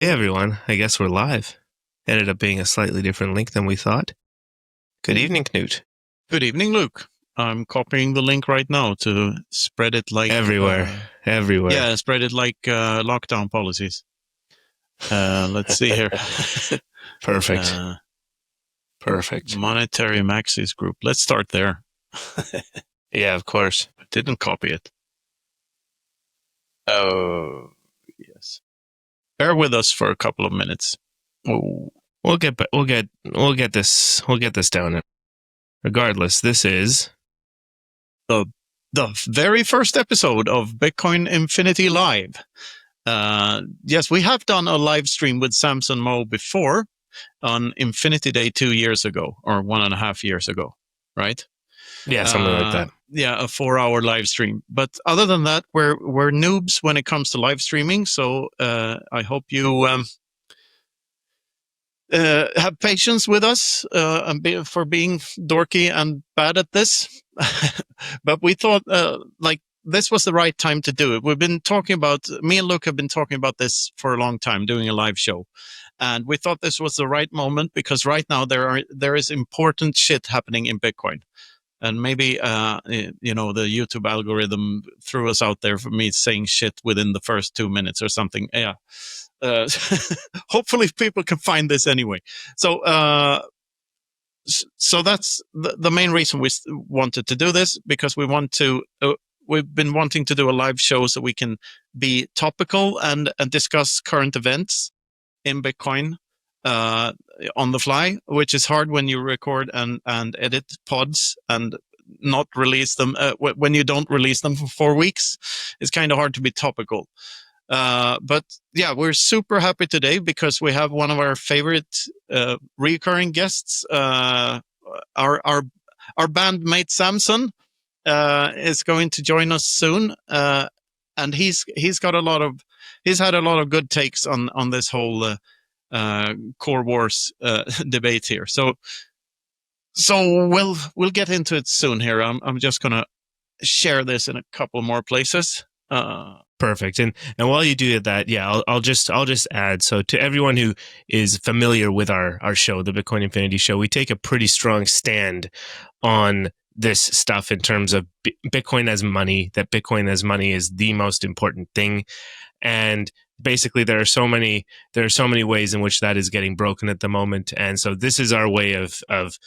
Hey everyone, I guess we're live. Ended up being a slightly different link than we thought. Good evening, Knut. Good evening, Luke. I'm copying the link right now to spread it like... Everywhere. Yeah, spread it like lockdown policies. Let's see here. Perfect. Perfect. Monetary Maxis group. Let's start there. Yeah, of course. I didn't copy it. Oh, yes. Bear with us for a couple of minutes. Oh. We'll get this down. Regardless, this is the very first episode of Bitcoin Infinity Live. Yes, we have done a live stream with Samson Mo before on Infinity Day 2 years ago, or 1.5 years ago, right? Yeah, something like that. Yeah, a 4-hour live stream. But other than that, we're noobs when it comes to live streaming. So I hope you have patience with us for being dorky and bad at this. But we thought this was the right time to do it. We've been talking about, me and Luke have been talking about this for a long time, doing a live show. And we thought this was the right moment because right now there is important shit happening in Bitcoin. And maybe, the YouTube algorithm threw us out there for me saying shit within the first 2 minutes or something. Yeah. Hopefully people can find this anyway. So that's the main reason we wanted to do this, because we want to, we've been wanting to do a live show so we can be topical and discuss current events in Bitcoin on the fly, which is hard when you record and edit pods and not release them. When you don't release them for 4 weeks, it's kind of hard to be topical. But yeah, we're super happy today because we have one of our favorite recurring guests. Our bandmate Samson is going to join us soon, and he's had a lot of good takes on this whole core wars debate here. So we'll get into it soon here. I'm just gonna share this in a couple more places. Perfect. And while you do that, yeah, I'll just add. So to everyone who is familiar with our show, the Bitcoin Infinity Show, we take a pretty strong stand on this stuff in terms of Bitcoin as money, that Bitcoin as money is the most important thing. And basically there are so many ways in which that is getting broken at the moment. And so this is our way of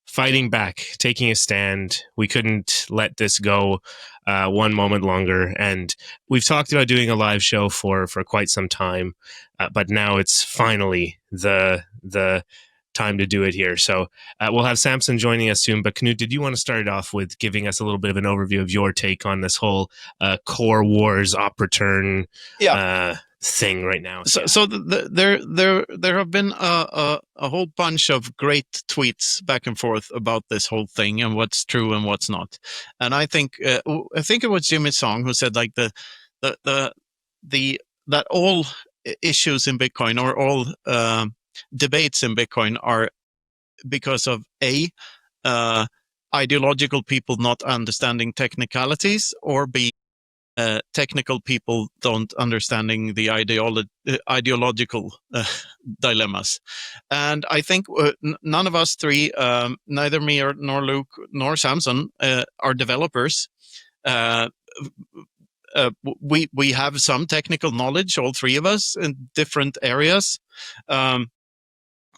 fighting back, taking a stand. We couldn't let this go one moment longer. And we've talked about doing a live show for quite some time, but now it's finally the time to do it here. So we'll have Samson joining us soon. But Knut, did you want to start it off with giving us a little bit of an overview of your take on this whole core wars op return thing right now? So there have been a whole bunch of great tweets back and forth about this whole thing and what's true and what's not. And I think it was Jimmy Song who said like that all issues in Bitcoin or all debates in Bitcoin are because of ideological people not understanding technicalities, or B, technical people don't understanding the ideological dilemmas. And I think none of us three, neither me nor Luke nor Samson, are developers. We have some technical knowledge, all three of us, in different areas.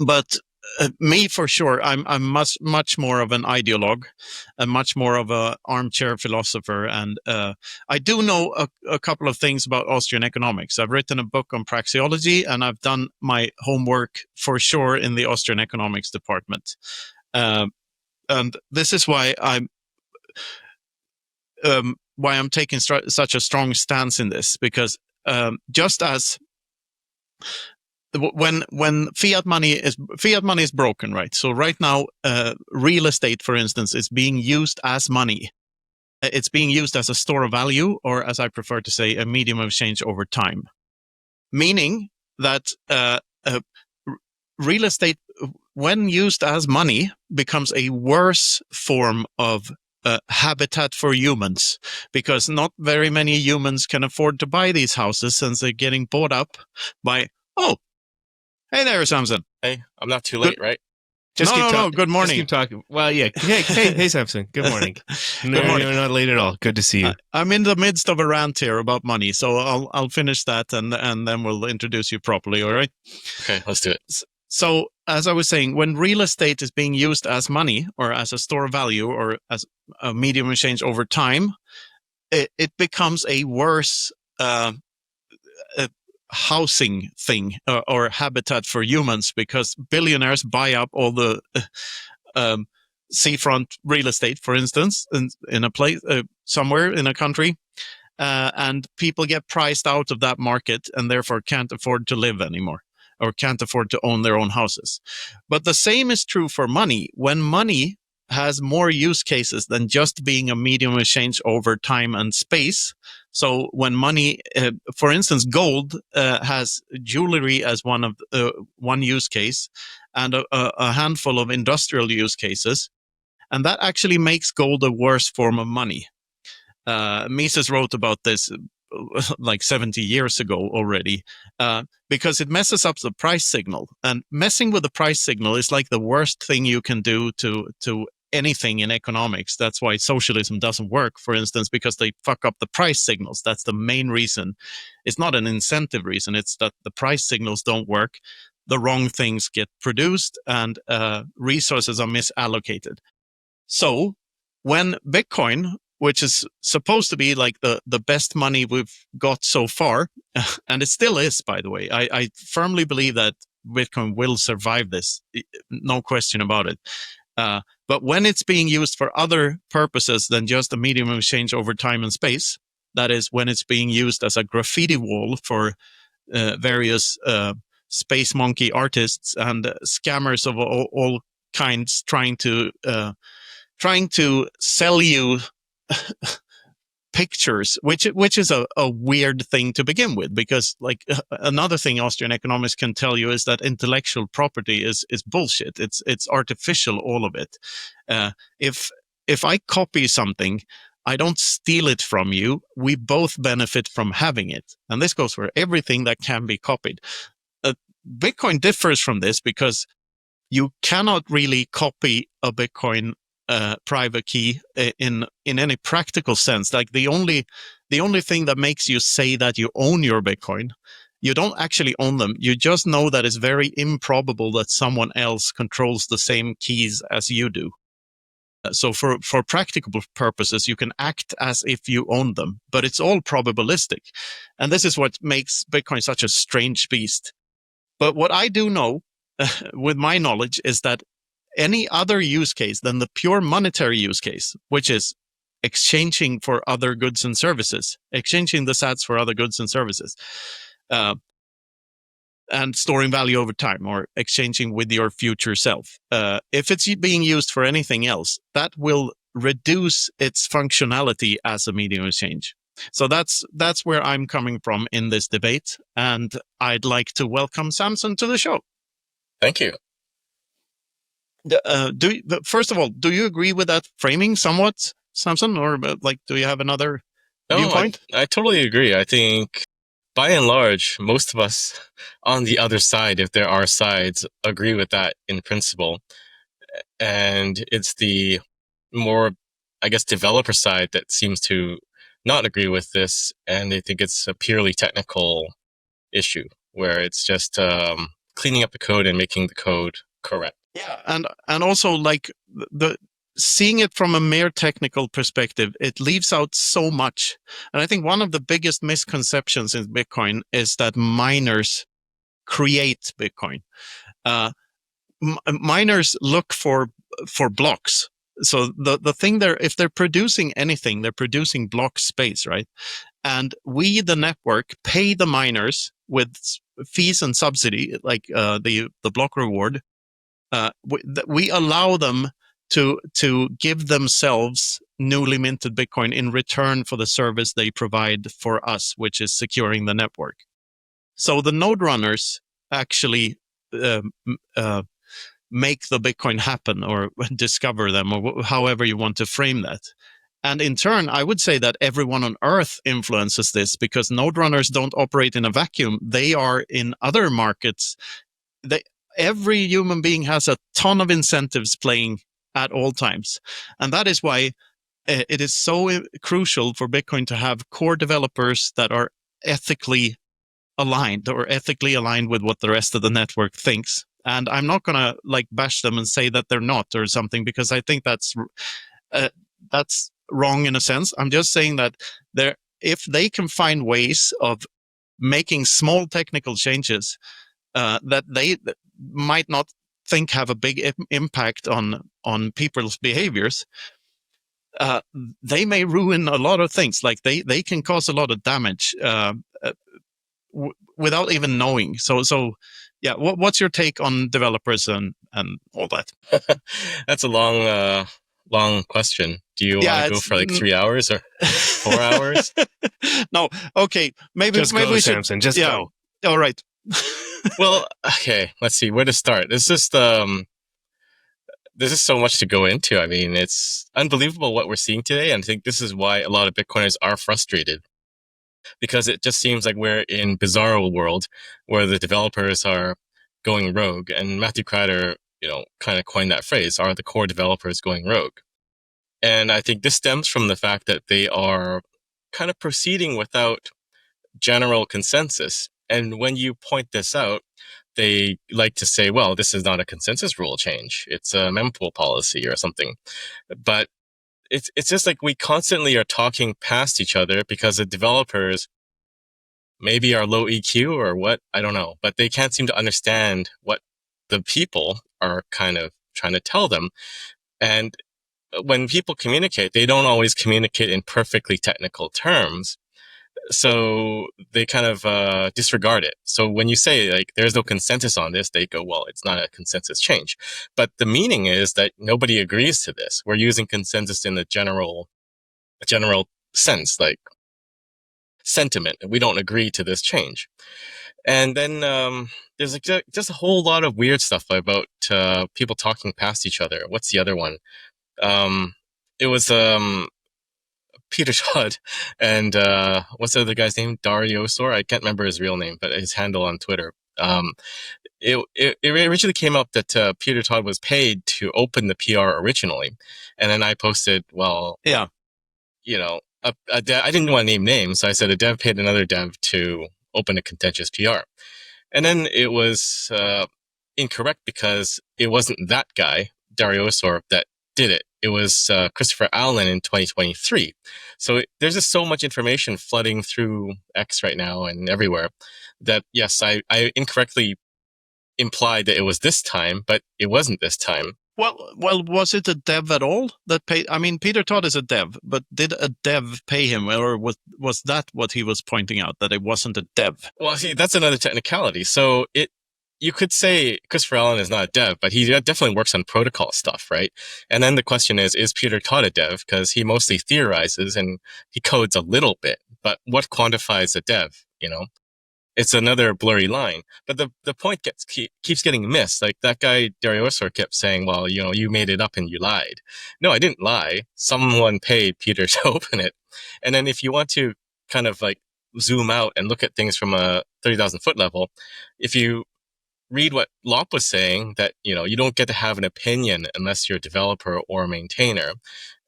But me, for sure, I'm much more of an ideologue, and much more of an armchair philosopher. And I do know a couple of things about Austrian economics. I've written a book on praxeology, and I've done my homework for sure in the Austrian economics department. And this is why I'm taking such a strong stance in this, because just as when fiat money is broken, right? So right now, real estate, for instance, is being used as money. It's being used as a store of value, or as I prefer to say, a medium of exchange over time. Meaning that real estate, when used as money, becomes a worse form of habitat for humans, because not very many humans can afford to buy these houses, since they're getting bought up by Oh, hey there, Samson. Hey, I'm not too late, right? No. Good morning. Just keep talking. Well, yeah. Hey, Samson. Good morning. Good morning. You're not late at all. Good to see you. I'm in the midst of a rant here about money, so I'll finish that and then we'll introduce you properly. All right? Okay, let's do it. So, as I was saying, when real estate is being used as money or as a store of value or as a medium of exchange over time, it becomes a worse housing thing or habitat for humans, because billionaires buy up all the seafront real estate, for instance, in a place somewhere in a country, and people get priced out of that market and therefore can't afford to live anymore or can't afford to own their own houses. But the same is true for money. When money has more use cases than just being a medium of exchange over time and space. So when money, for instance, gold has jewelry as one use case and a handful of industrial use cases. And that actually makes gold a worse form of money. Mises wrote about this like 70 years ago already, because it messes up the price signal. And messing with the price signal is like the worst thing you can do to anything in economics. That's why socialism doesn't work, for instance, because they fuck up the price signals. That's the main reason. It's not an incentive reason. It's that the price signals don't work. The wrong things get produced and resources are misallocated. So when Bitcoin, which is supposed to be like the best money we've got so far, and it still is, by the way, I firmly believe that Bitcoin will survive this, no question about it. But when it's being used for other purposes than just a medium of exchange over time and space, that is, when it's being used as a graffiti wall for various space monkey artists and scammers of all kinds trying to sell you pictures, which is a weird thing to begin with, because like another thing Austrian economists can tell you is that intellectual property is bullshit. It's artificial, all of it. If I copy something, I don't steal it from you. We both benefit from having it, and this goes for everything that can be copied. Bitcoin differs from this because you cannot really copy a Bitcoin private key in any practical sense. Like the only thing that makes you say that you own your Bitcoin, you don't actually own them. You just know that it's very improbable that someone else controls the same keys as you do. So for practical purposes, you can act as if you own them, but it's all probabilistic. And this is what makes Bitcoin such a strange beast. But what I do know with my knowledge is that any other use case than the pure monetary use case, which is exchanging for other goods and services, exchanging the sats for other goods and services, and storing value over time, or exchanging with your future self. If it's being used for anything else, that will reduce its functionality as a medium of exchange. So that's where I'm coming from in this debate, and I'd like to welcome Samson to the show. Thank you. First of all, do you agree with that framing somewhat, Samson, or like, do you have another viewpoint? I totally agree. I think by and large, most of us on the other side, if there are sides, agree with that in principle. And it's the more, I guess, developer side that seems to not agree with this, and they think it's a purely technical issue where it's just cleaning up the code and making the code correct. Yeah, and also like the seeing it from a mere technical perspective, it leaves out so much. And I think one of the biggest misconceptions in Bitcoin is that miners create Bitcoin. Miners look for blocks. So the thing there, if they're producing anything, they're producing block space, right? And we, the network, pay the miners with fees and subsidy, like the block reward. We allow them to give themselves newly minted Bitcoin in return for the service they provide for us, which is securing the network. So the node runners actually make the Bitcoin happen, or discover them, or however you want to frame that. And in turn, I would say that everyone on Earth influences this, because node runners don't operate in a vacuum. They are in other markets. Every human being has a ton of incentives playing at all times. And that is why it is so crucial for Bitcoin to have core developers that are ethically aligned, or ethically aligned with what the rest of the network thinks. And I'm not going to like bash them and say that they're not or something, because I think that's wrong in a sense. I'm just saying that if they can find ways of making small technical changes that they might not think have a big impact on people's behaviors, they may ruin a lot of things. Like they can cause a lot of damage without even knowing. So yeah, what's your take on developers and all that? That's a long question. Do you want to go for like 3 hours or 4 hours? No. Okay. Maybe we should. Samson, just go. All right. Well, okay. Let's see where to start. There's just so much to go into. I mean, it's unbelievable what we're seeing today, and I think this is why a lot of Bitcoiners are frustrated, because it just seems like we're in bizarro world where the developers are going rogue. And Matthew Kratter, kind of coined that phrase: "Are the core developers going rogue?" And I think this stems from the fact that they are kind of proceeding without general consensus. And when you point this out, they like to say, well, this is not a consensus rule change. It's a mempool policy or something. But it's just like we constantly are talking past each other because the developers maybe are low EQ or what, I don't know. But they can't seem to understand what the people are kind of trying to tell them. And when people communicate, they don't always communicate in perfectly technical terms. So they kind of disregard it. So when you say like there's no consensus on this, they go, well, it's not a consensus change. But the meaning is that nobody agrees to this. We're using consensus in a general sense, like sentiment. We don't agree to this change. And then there's like just a whole lot of weird stuff about people talking past each other. What's the other one? It was Peter Todd and what's the other guy's name? Dariosor. I can't remember his real name, but his handle on Twitter. It originally came up that Peter Todd was paid to open the PR originally, and then I posted, well, yeah, I didn't want to name names, so I said a dev paid another dev to open a contentious PR, and then it was incorrect because it wasn't that guy Dariosor that did it. It was Christopher Allen in 2023. So there's just so much information flooding through X right now and everywhere that, yes, I incorrectly implied that it was this time, but it wasn't this time. Well, was it a dev at all that paid? I mean, Peter Todd is a dev, but did a dev pay him, or was that what he was pointing out, that it wasn't a dev? Well, see, that's another technicality. So you could say Christopher Allen is not a dev, but he definitely works on protocol stuff, right? And then the question is Peter Todd a dev? Because he mostly theorizes and he codes a little bit, but what quantifies a dev, It's another blurry line. But the point keeps getting missed. Like that guy, Dariosor, kept saying, well, you made it up and you lied. No, I didn't lie. Someone paid Peter to open it. And then if you want to kind of like zoom out and look at things from a 30,000 foot level, if you read what Lop was saying, that, you don't get to have an opinion unless you're a developer or a maintainer.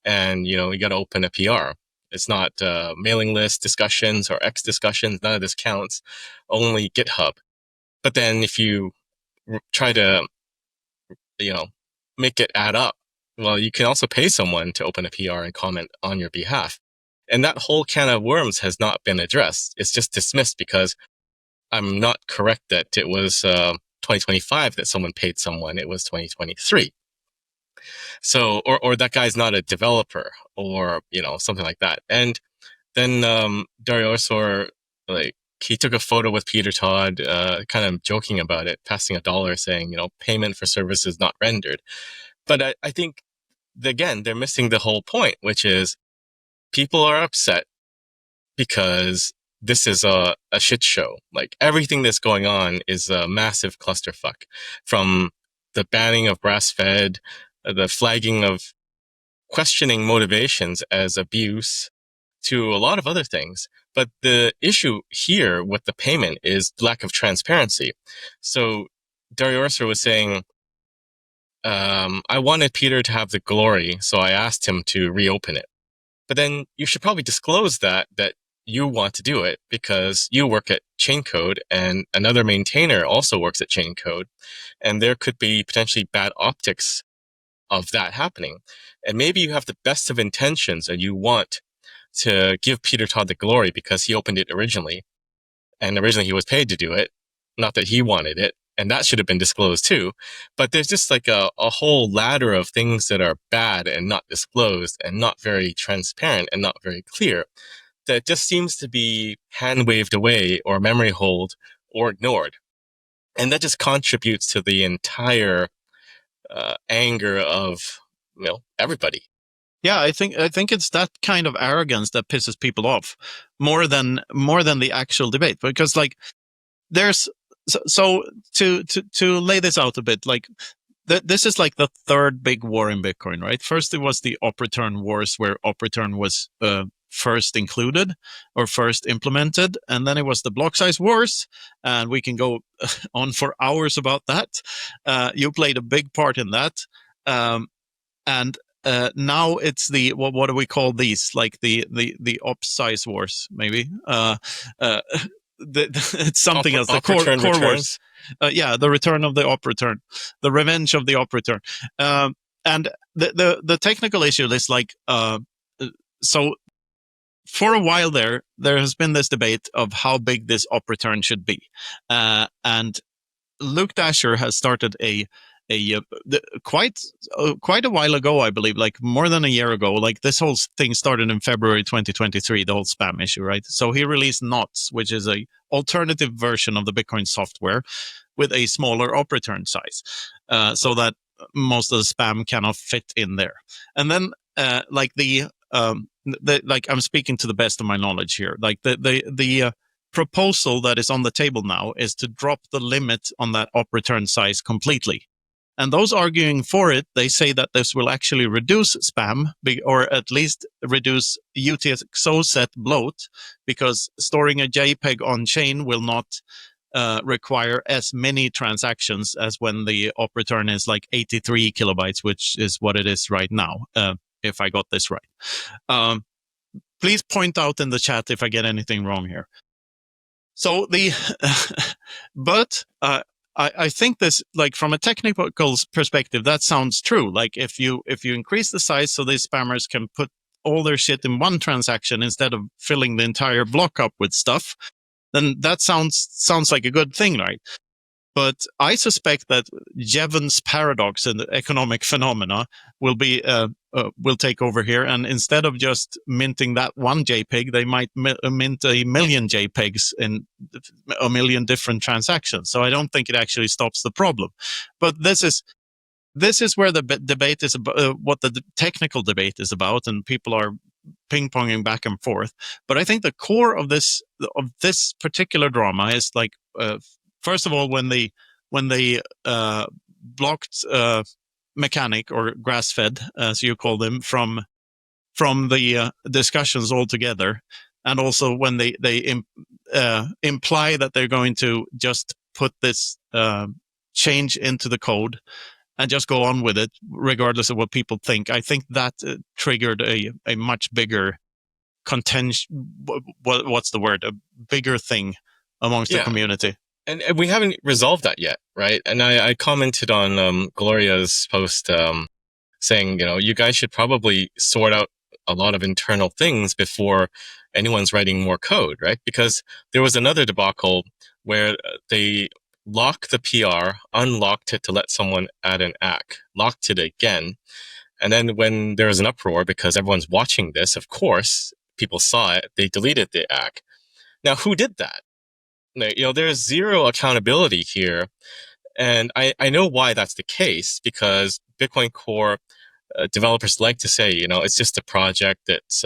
And, you got to open a PR. It's not mailing list discussions or X discussions. None of this counts. Only GitHub. But then if you try to, make it add up, well, you can also pay someone to open a PR and comment on your behalf. And that whole can of worms has not been addressed. It's just dismissed because I'm not correct that it was 2025 that someone paid someone. It was 2023. So, or that guy's not a developer, or, something like that. And then Dariosor, like, he took a photo with Peter Todd, kind of joking about it, passing $1, saying, payment for services not rendered. But I think, again, they're missing the whole point, which is people are upset because this is a shit show. Like, everything that's going on is a massive clusterfuck. From the banning of grass-fed, the flagging of questioning motivations as abuse to a lot of other things. But the issue here with the payment is lack of transparency. So Dario Orser was saying, I wanted Peter to have the glory, so I asked him to reopen it. But then you should probably disclose that you want to do it because you work at Chaincode and another maintainer also works at Chaincode. And there could be potentially bad optics of that happening. And maybe you have the best of intentions and you want to give Peter Todd the glory because he opened it originally. And originally he was paid to do it. Not that he wanted it. And that should have been disclosed too. But there's just like a whole ladder of things that are bad and not disclosed and not very transparent and not very clear that just seems to be hand waved away or memory hold or ignored. And that just contributes to the entire anger of everybody. Yeah, I think it's that kind of arrogance that pisses people off more than the actual debate, because like there's so to lay this out a bit, like this is like the third big war in Bitcoin, right? First, it was the op return wars where op return was first included or first implemented, and then it was the Blocksize wars, and we can go on for hours about that. You played a big part in that, and now it's the what do we call these? Like the op size wars, maybe. It's something else. The core wars. Yeah, the return of the op return, the revenge of the op return. And the technical issue is like so. For a while there has been this debate of how big this op return should be, and Luke Dasher has started quite a while ago, I believe, like more than a year ago. Like this whole thing started in February 2023, the whole spam issue, right? So he released Knots, which is a alternative version of the Bitcoin software with a smaller op return size, so that most of the spam cannot fit in there. And then like like I'm speaking to the best of my knowledge here, like the proposal that is on the table now is to drop the limit on that op return size completely. And those arguing for it, they say that this will actually reduce spam, or at least reduce UTXO set bloat, because storing a JPEG on chain will not require as many transactions as when the op return is like 83 kilobytes, which is what it is right now, if I got this right. Please point out in the chat if I get anything wrong here. So but I think this, like from a technical perspective, that sounds true. Like if you increase the size so these spammers can put all their shit in one transaction instead of filling the entire block up with stuff, then that sounds like a good thing, right? But I suspect that Jevons paradox and the economic phenomena will take over here, and instead of just minting that one JPEG, they might mint a million JPEGs in a million different transactions. So I don't think it actually stops the problem. But this is where the debate is about, what the technical debate is about, and people are ping-ponging back and forth. But I think the core of this particular drama is like, first of all, when they blocked mechanic or grass-fed, as you call them, from the discussions altogether, and also when they imply that they're going to just put this change into the code and just go on with it, regardless of what people think. I think that triggered a much bigger contention. What's the word? A bigger thing amongst the community. And we haven't resolved that yet, right? And I commented on Gloria's post saying, you guys should probably sort out a lot of internal things before anyone's writing more code, right? Because there was another debacle where they locked the PR, unlocked it to let someone add an ACK, locked it again. And then when there was an uproar, because everyone's watching this, of course, people saw it, they deleted the ACK. Now, who did that? There's zero accountability here. And I know why that's the case, because Bitcoin Core developers like to say, it's just a project that's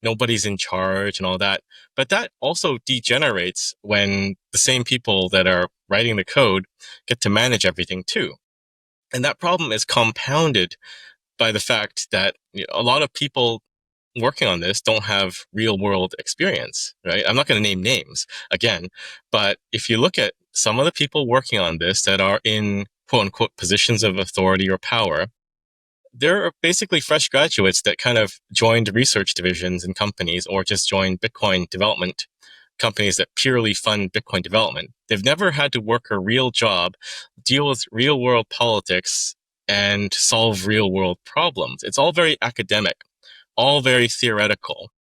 nobody's in charge and all that. But that also degenerates when the same people that are writing the code get to manage everything too. And that problem is compounded by the fact that a lot of people working on this don't have real world experience, right? I'm not going to name names again, but if you look at some of the people working on this that are in quote unquote positions of authority or power, they're basically fresh graduates that kind of joined research divisions in companies or just joined Bitcoin development companies that purely fund Bitcoin development. They've never had to work a real job, deal with real world politics, and solve real world problems. It's all very academic, all very theoretical.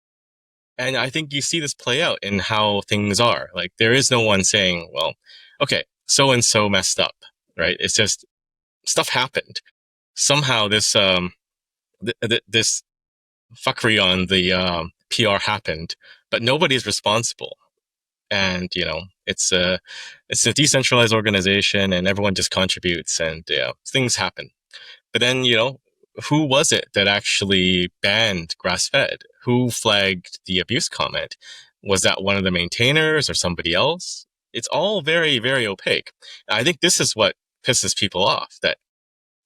And I think you see this play out in how things are. Like, there is no one saying, well, okay, so and so messed up, right? It's just stuff happened. Somehow this this fuckery on the PR happened, but nobody's responsible. And it's a decentralized organization, and everyone just contributes, and things happen. But then who was it that actually banned grass-fed? Who flagged the abuse comment? Was that one of the maintainers or somebody else? It's all very, very opaque. I think this is what pisses people off, that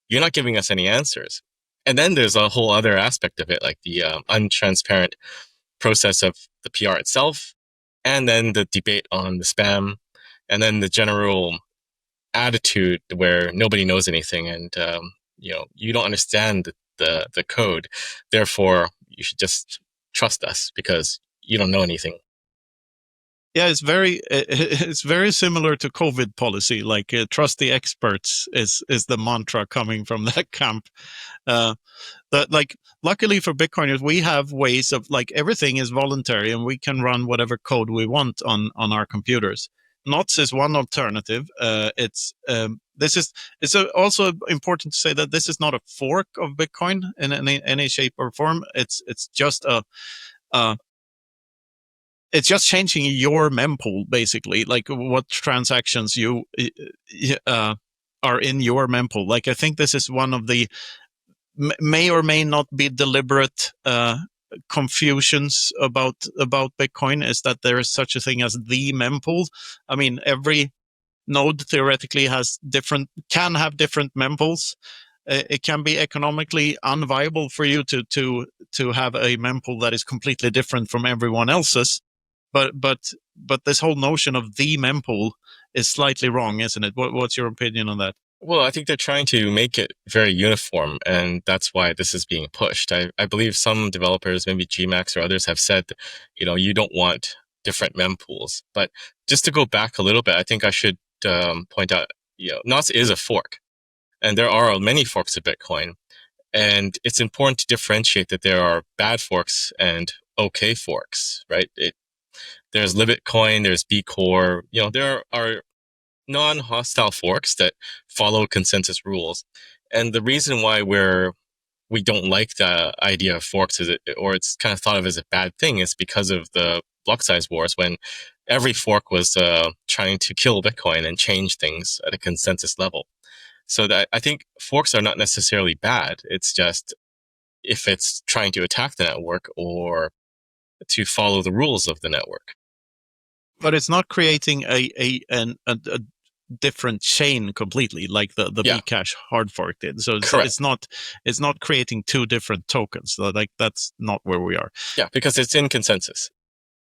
you're not giving us any answers. And then there's a whole other aspect of it, like the untransparent process of the PR itself, and then the debate on the spam, and then the general attitude where nobody knows anything, and you don't understand the code. Therefore, you should just trust us because you don't know anything. Yeah, it's very similar to COVID policy. Like trust the experts is the mantra coming from that camp. Luckily for Bitcoiners, we have ways of, like, everything is voluntary and we can run whatever code we want on our computers. Knots is one alternative. It's also important to say that this is not a fork of Bitcoin in any shape or form. It's just it's just changing your mempool, basically, like what transactions you are in your mempool. Like, I think this is one of the may or may not be deliberate confusions about Bitcoin, is that there is such a thing as the mempool. I mean, every node theoretically can have different mempools. It can be economically unviable for you to have a mempool that is completely different from everyone else's. But this whole notion of the mempool is slightly wrong, isn't it? What's your opinion on that? Well, I think they're trying to make it very uniform, and that's why this is being pushed. I believe some developers, maybe GMAX or others, have said, you don't want different mempools. But just to go back a little bit, I think I should point out, Knots is a fork, and there are many forks of Bitcoin. And it's important to differentiate that there are bad forks and okay forks, right? There's Libitcoin, there's Bcore, there are non-hostile forks that follow consensus rules. And the reason why we don't like the idea of forks or it's kind of thought of as a bad thing, is because of the Blocksize wars, when every fork was trying to kill Bitcoin and change things at a consensus level. So that I think forks are not necessarily bad. It's just if it's trying to attack the network or to follow the rules of the network. But it's not creating a different chain completely, like the Bcash hard fork did. So it's not creating two different tokens. So, like, that's not where we are. Yeah, because it's in consensus.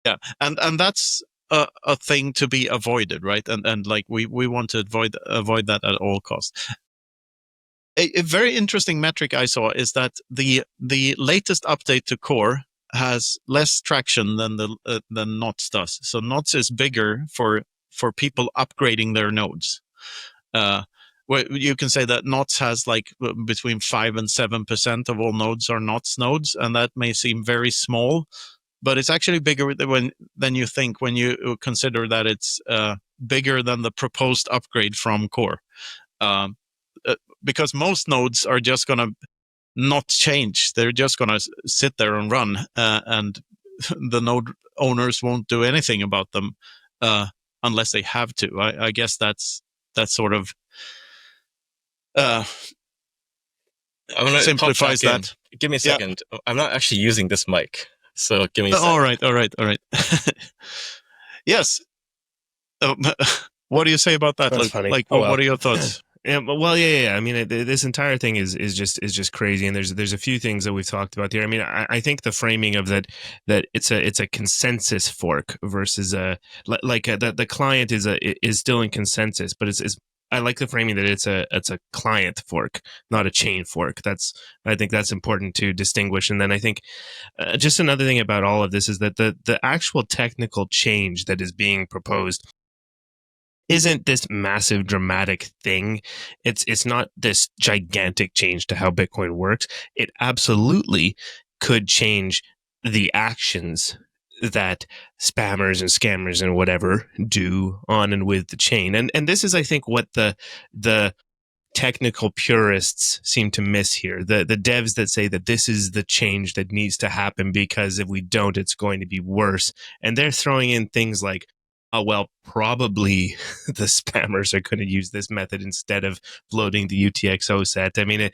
Yeah, and that's a thing to be avoided, right? And like we want to avoid that at all costs. A very interesting metric I saw is that the latest update to Core has less traction than Knots does. So Knots is bigger for people upgrading their nodes. You can say that Knots has like between 5 and 7% of all nodes are Knots nodes, and that may seem very small, but it's actually bigger than you think when you consider that it's bigger than the proposed upgrade from Core. Because most nodes are just going to not change. They're just going to sit there and run, and the node owners won't do anything about them unless they have to. I guess that's sort of simplifies that. Give me a second. Yeah. I'm not actually using this mic, so give me a second. All right. Yes. What do you say about that? That's funny. What are your thoughts? Yeah, yeah. I mean, this entire thing is just crazy, and there's a few things that we've talked about here. I mean, I think the framing of that it's a consensus fork versus the client is still in consensus, but it's I like the framing that it's a client fork, not a chain fork. I think that's important to distinguish. And then I think just another thing about all of this is that the actual technical change that is being proposed isn't this massive dramatic thing. It's not this gigantic change to how Bitcoin works. It absolutely could change the actions that spammers and scammers and whatever do on and with the chain. And this is, I think, what the technical purists seem to miss here. The devs that say that this is the change that needs to happen because if we don't, it's going to be worse. And they're throwing in things like, oh, well, probably the spammers are going to use this method instead of loading the UTXO set. I mean,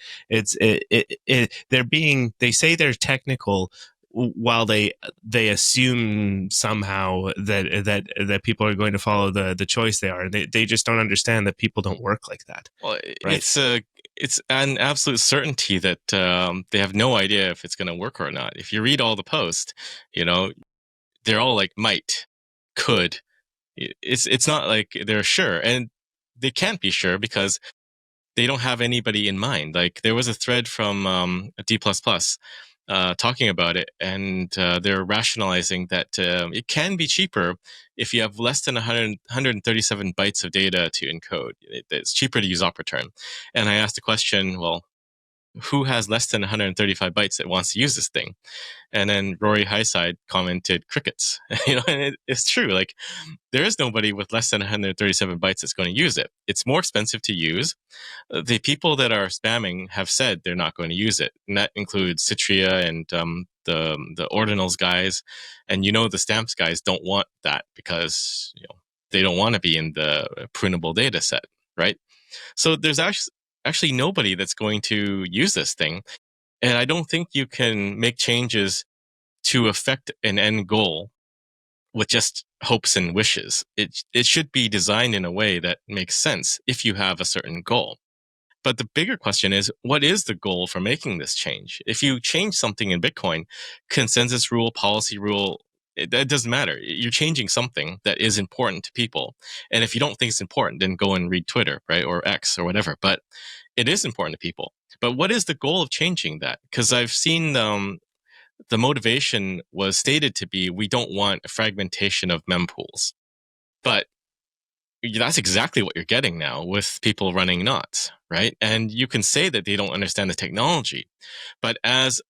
they say they're technical while they assume somehow that people are going to follow the choice they are. And they just don't understand that people don't work like that. Well, right? It's an absolute certainty that they have no idea if it's going to work or not. If you read all the posts, they're all like might, could. It's not like they're sure, and they can't be sure because they don't have anybody in mind. Like there was a thread from D++ talking about it, and they're rationalizing that it can be cheaper if you have less than 137 bytes of data to encode. It's cheaper to use op-return. And I asked the question, well, who has less than 135 bytes that wants to use this thing? And then Rory Highside commented crickets. And it's true. Like there is nobody with less than 137 bytes that's going to use it. It's more expensive to use. The people that are spamming have said they're not going to use it. And that includes Citria and the ordinals guys. And the stamps guys don't want that because they don't want to be in the prunable data set, right? So there's actually nobody that's going to use this thing. And I don't think you can make changes to affect an end goal with just hopes and wishes. It should be designed in a way that makes sense if you have a certain goal. But the bigger question is, what is the goal for making this change? If you change something in Bitcoin, consensus rule, policy rule, that doesn't matter. You're changing something that is important to people. And if you don't think it's important, then go and read Twitter, right? Or X or whatever. But it is important to people. But what is the goal of changing that? Because I've seen the motivation was stated to be, we don't want a fragmentation of mempools. But that's exactly what you're getting now with people running knots, right? And you can say that they don't understand the technology. But as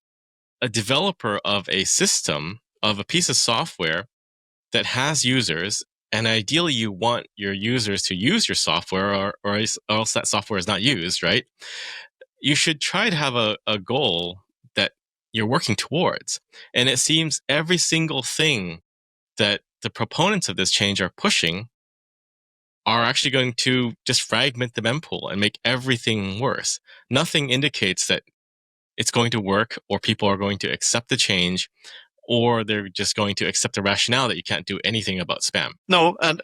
a developer of a system, of a piece of software that has users, and ideally you want your users to use your software or else that software is not used, right? You should try to have a goal that you're working towards. And it seems every single thing that the proponents of this change are pushing are actually going to just fragment the mempool and make everything worse. Nothing indicates that it's going to work or people are going to accept the change, or they're just going to accept the rationale that you can't do anything about spam. No, and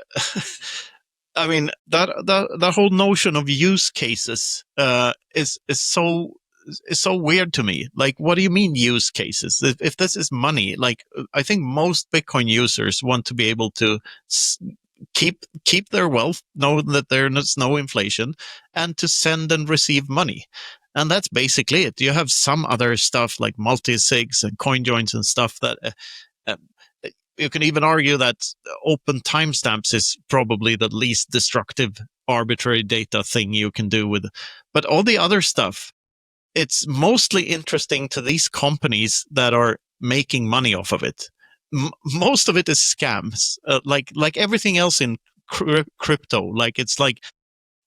I mean that whole notion of use cases is so weird to me. Like, what do you mean use cases? If this is money, like I think most Bitcoin users want to be able to keep their wealth, know that there's no inflation, and to send and receive money. And that's basically it. You have some other stuff like multi-sigs and coin joins and stuff that you can even argue that open timestamps is probably the least destructive arbitrary data thing you can do with. But all the other stuff, it's mostly interesting to these companies that are making money off of it. Most of it is scams, like everything else in crypto. Like it's like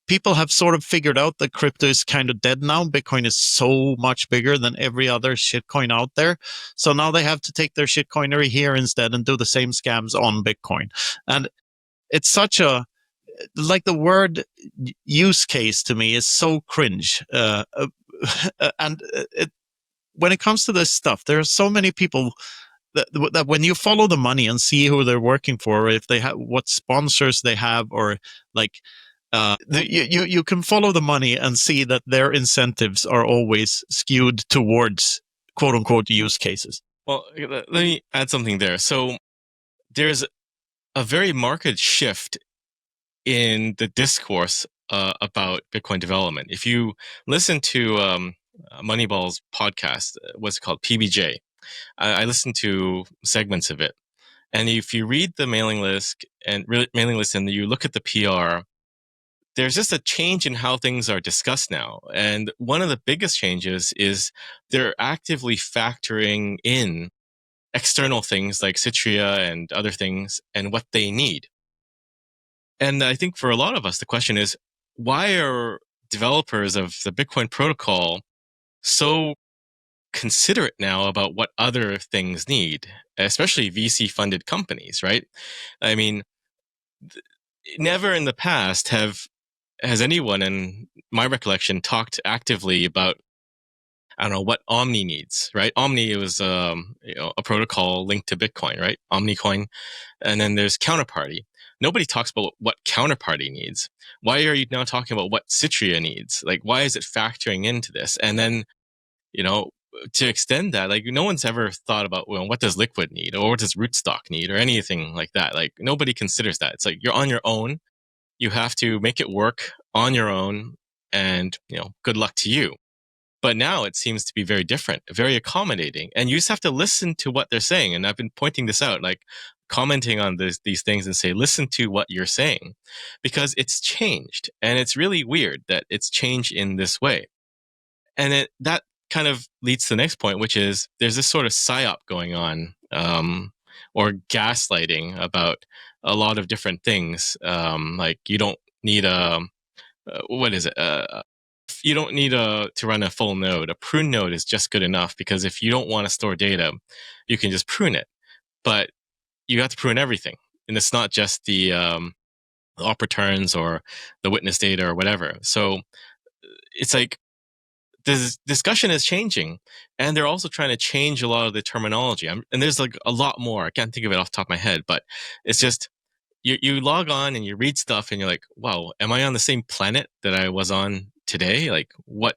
people have sort of figured out that crypto is kind of dead now. Bitcoin is so much bigger than every other shitcoin out there. So now they have to take their shitcoinery here instead and do the same scams on Bitcoin. And it's such a, like the word use case to me is so cringe. And when it comes to this stuff, there are so many people that when you follow the money and see who they're working for, if they have what sponsors they have, or like You can follow the money and see that their incentives are always skewed towards quote unquote use cases. Well, let me add something there. So there's a very marked shift in the discourse about Bitcoin development. If you listen to Moneyball's podcast, what's it called, PBJ, I listened to segments of it. And if you read the mailing list and you look at the PR, there's just a change in how things are discussed now. And one of the biggest changes is they're actively factoring in external things like Citria and other things and what they need. And I think for a lot of us, the question is, why are developers of the Bitcoin protocol so considerate now about what other things need, especially VC funded companies, right? I mean, never in the past has anyone, in my recollection, talked actively about, I don't know, what Omni needs, right? Omni was a protocol linked to Bitcoin, right? OmniCoin. And then there's Counterparty. Nobody talks about what Counterparty needs. Why are you now talking about what Citria needs? Like, why is it factoring into this? And then, to extend that, like, no one's ever thought about, well, what does Liquid need, or what does Rootstock need, or anything like that. Like, nobody considers that. It's like, you're on your own. You have to make it work on your own, and, good luck to you. But now it seems to be very different, very accommodating. And you just have to listen to what they're saying. And I've been pointing this out, like commenting on these things and say, listen to what you're saying, because it's changed. And it's really weird that it's changed in this way. And that kind of leads to the next point, which is there's this sort of psyop going on, or gaslighting about a lot of different things. Like, you don't need you don't need to run a full node. A prune node is just good enough, because if you don't want to store data, you can just prune it. But you have to prune everything. And it's not just the op returns or the witness data or whatever. So it's like this discussion is changing, and they're also trying to change a lot of the terminology. And there's like a lot more. I can't think of it off the top of my head, but it's just, you log on and you read stuff and you're like, wow, am I on the same planet that I was on today? Like, what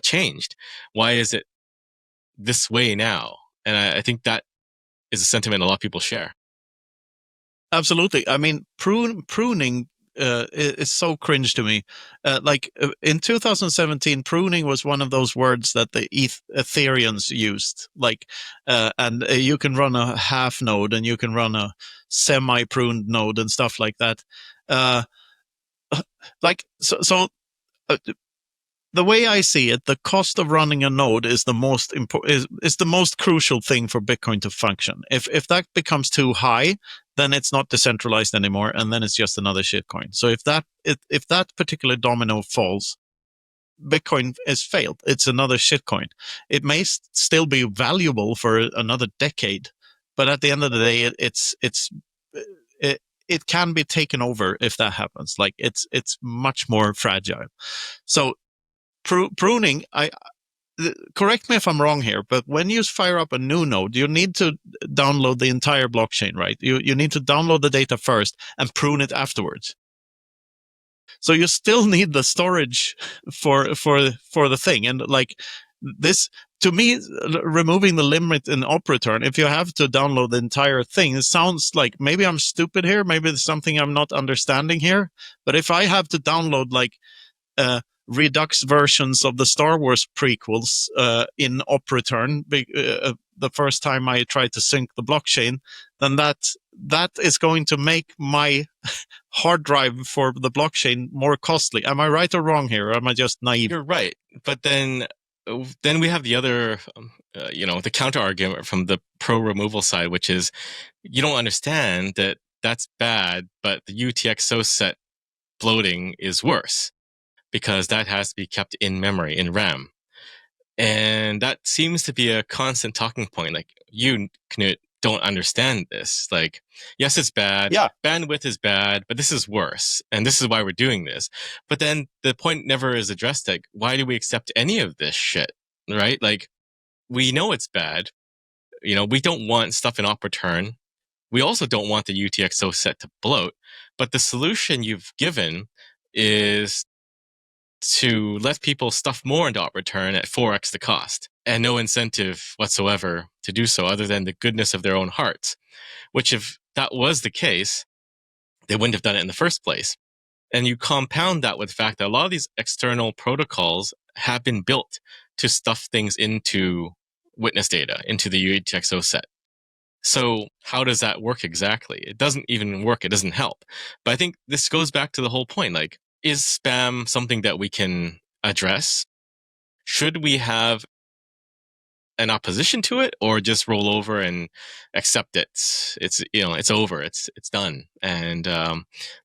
changed? Why is it this way now? And I think that is a sentiment a lot of people share. Absolutely. I mean, pruning is so cringe to me. In 2017, pruning was one of those words that the Ethereans used. And you can run a half node and you can run a semi-pruned node and stuff like that. The way I see it, the cost of running a node is the most is the most crucial thing for Bitcoin to function. If that becomes too high, then it's not decentralized anymore, and then it's just another shitcoin. So if that particular domino falls, Bitcoin is failed. It's another shitcoin. It may still be valuable for another decade, but at the end of the day, it can be taken over if that happens. Like, it's much more fragile. So pruning, correct me if I'm wrong here, but when you fire up a new node, you need to download the entire blockchain, right? You need to download the data first and prune it afterwards. So you still need the storage for the thing. And like this, to me, removing the limit in op return, if you have to download the entire thing, it sounds like maybe I'm stupid here. Maybe there's something I'm not understanding here. But if I have to download Redux versions of the Star Wars prequels in op return the first time I try to sync the blockchain, then that is going to make my hard drive for the blockchain more costly. Am I right or wrong here? Or am I just naive? You're right. But then we have the other, the counter argument from the pro removal side, which is you don't understand that that's bad, but the UTXO set bloating is worse, because that has to be kept in memory, in RAM. And that seems to be a constant talking point. Like, you, Knut, don't understand this. Like, yes, it's bad. Yeah. Bandwidth is bad, but this is worse. And this is why we're doing this. But then the point never is addressed. Like, why do we accept any of this shit? Right? Like, we know it's bad. We don't want stuff in op return. We also don't want the UTXO set to bloat. But the solution you've given is to let people stuff more into op return at 4x the cost, and no incentive whatsoever to do so other than the goodness of their own hearts, which if that was the case, they wouldn't have done it in the first place. And you compound that with the fact that a lot of these external protocols have been built to stuff things into witness data, into the UTXO set. So how does that work exactly? It doesn't even work. It doesn't help. But I think this goes back to the whole point. Like, is spam something that we can address? Should we have an opposition to it, or just roll over and accept it? It's it's over. It's done, and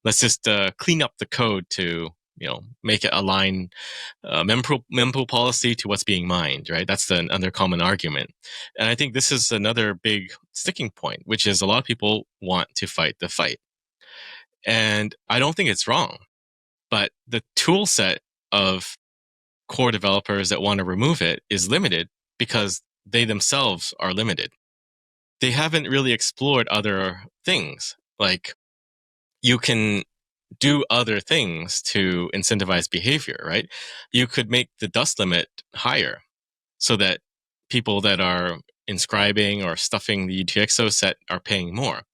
let's just clean up the code to make it align mempool policy to what's being mined. Right, that's another common argument, and I think this is another big sticking point, which is a lot of people want to fight the fight, and I don't think it's wrong, but the tool set of core developers that want to remove it is limited because they themselves are limited. They haven't really explored other things. Like, you can do other things to incentivize behavior, right? You could make the dust limit higher so that people that are inscribing or stuffing the UTXO set are paying more.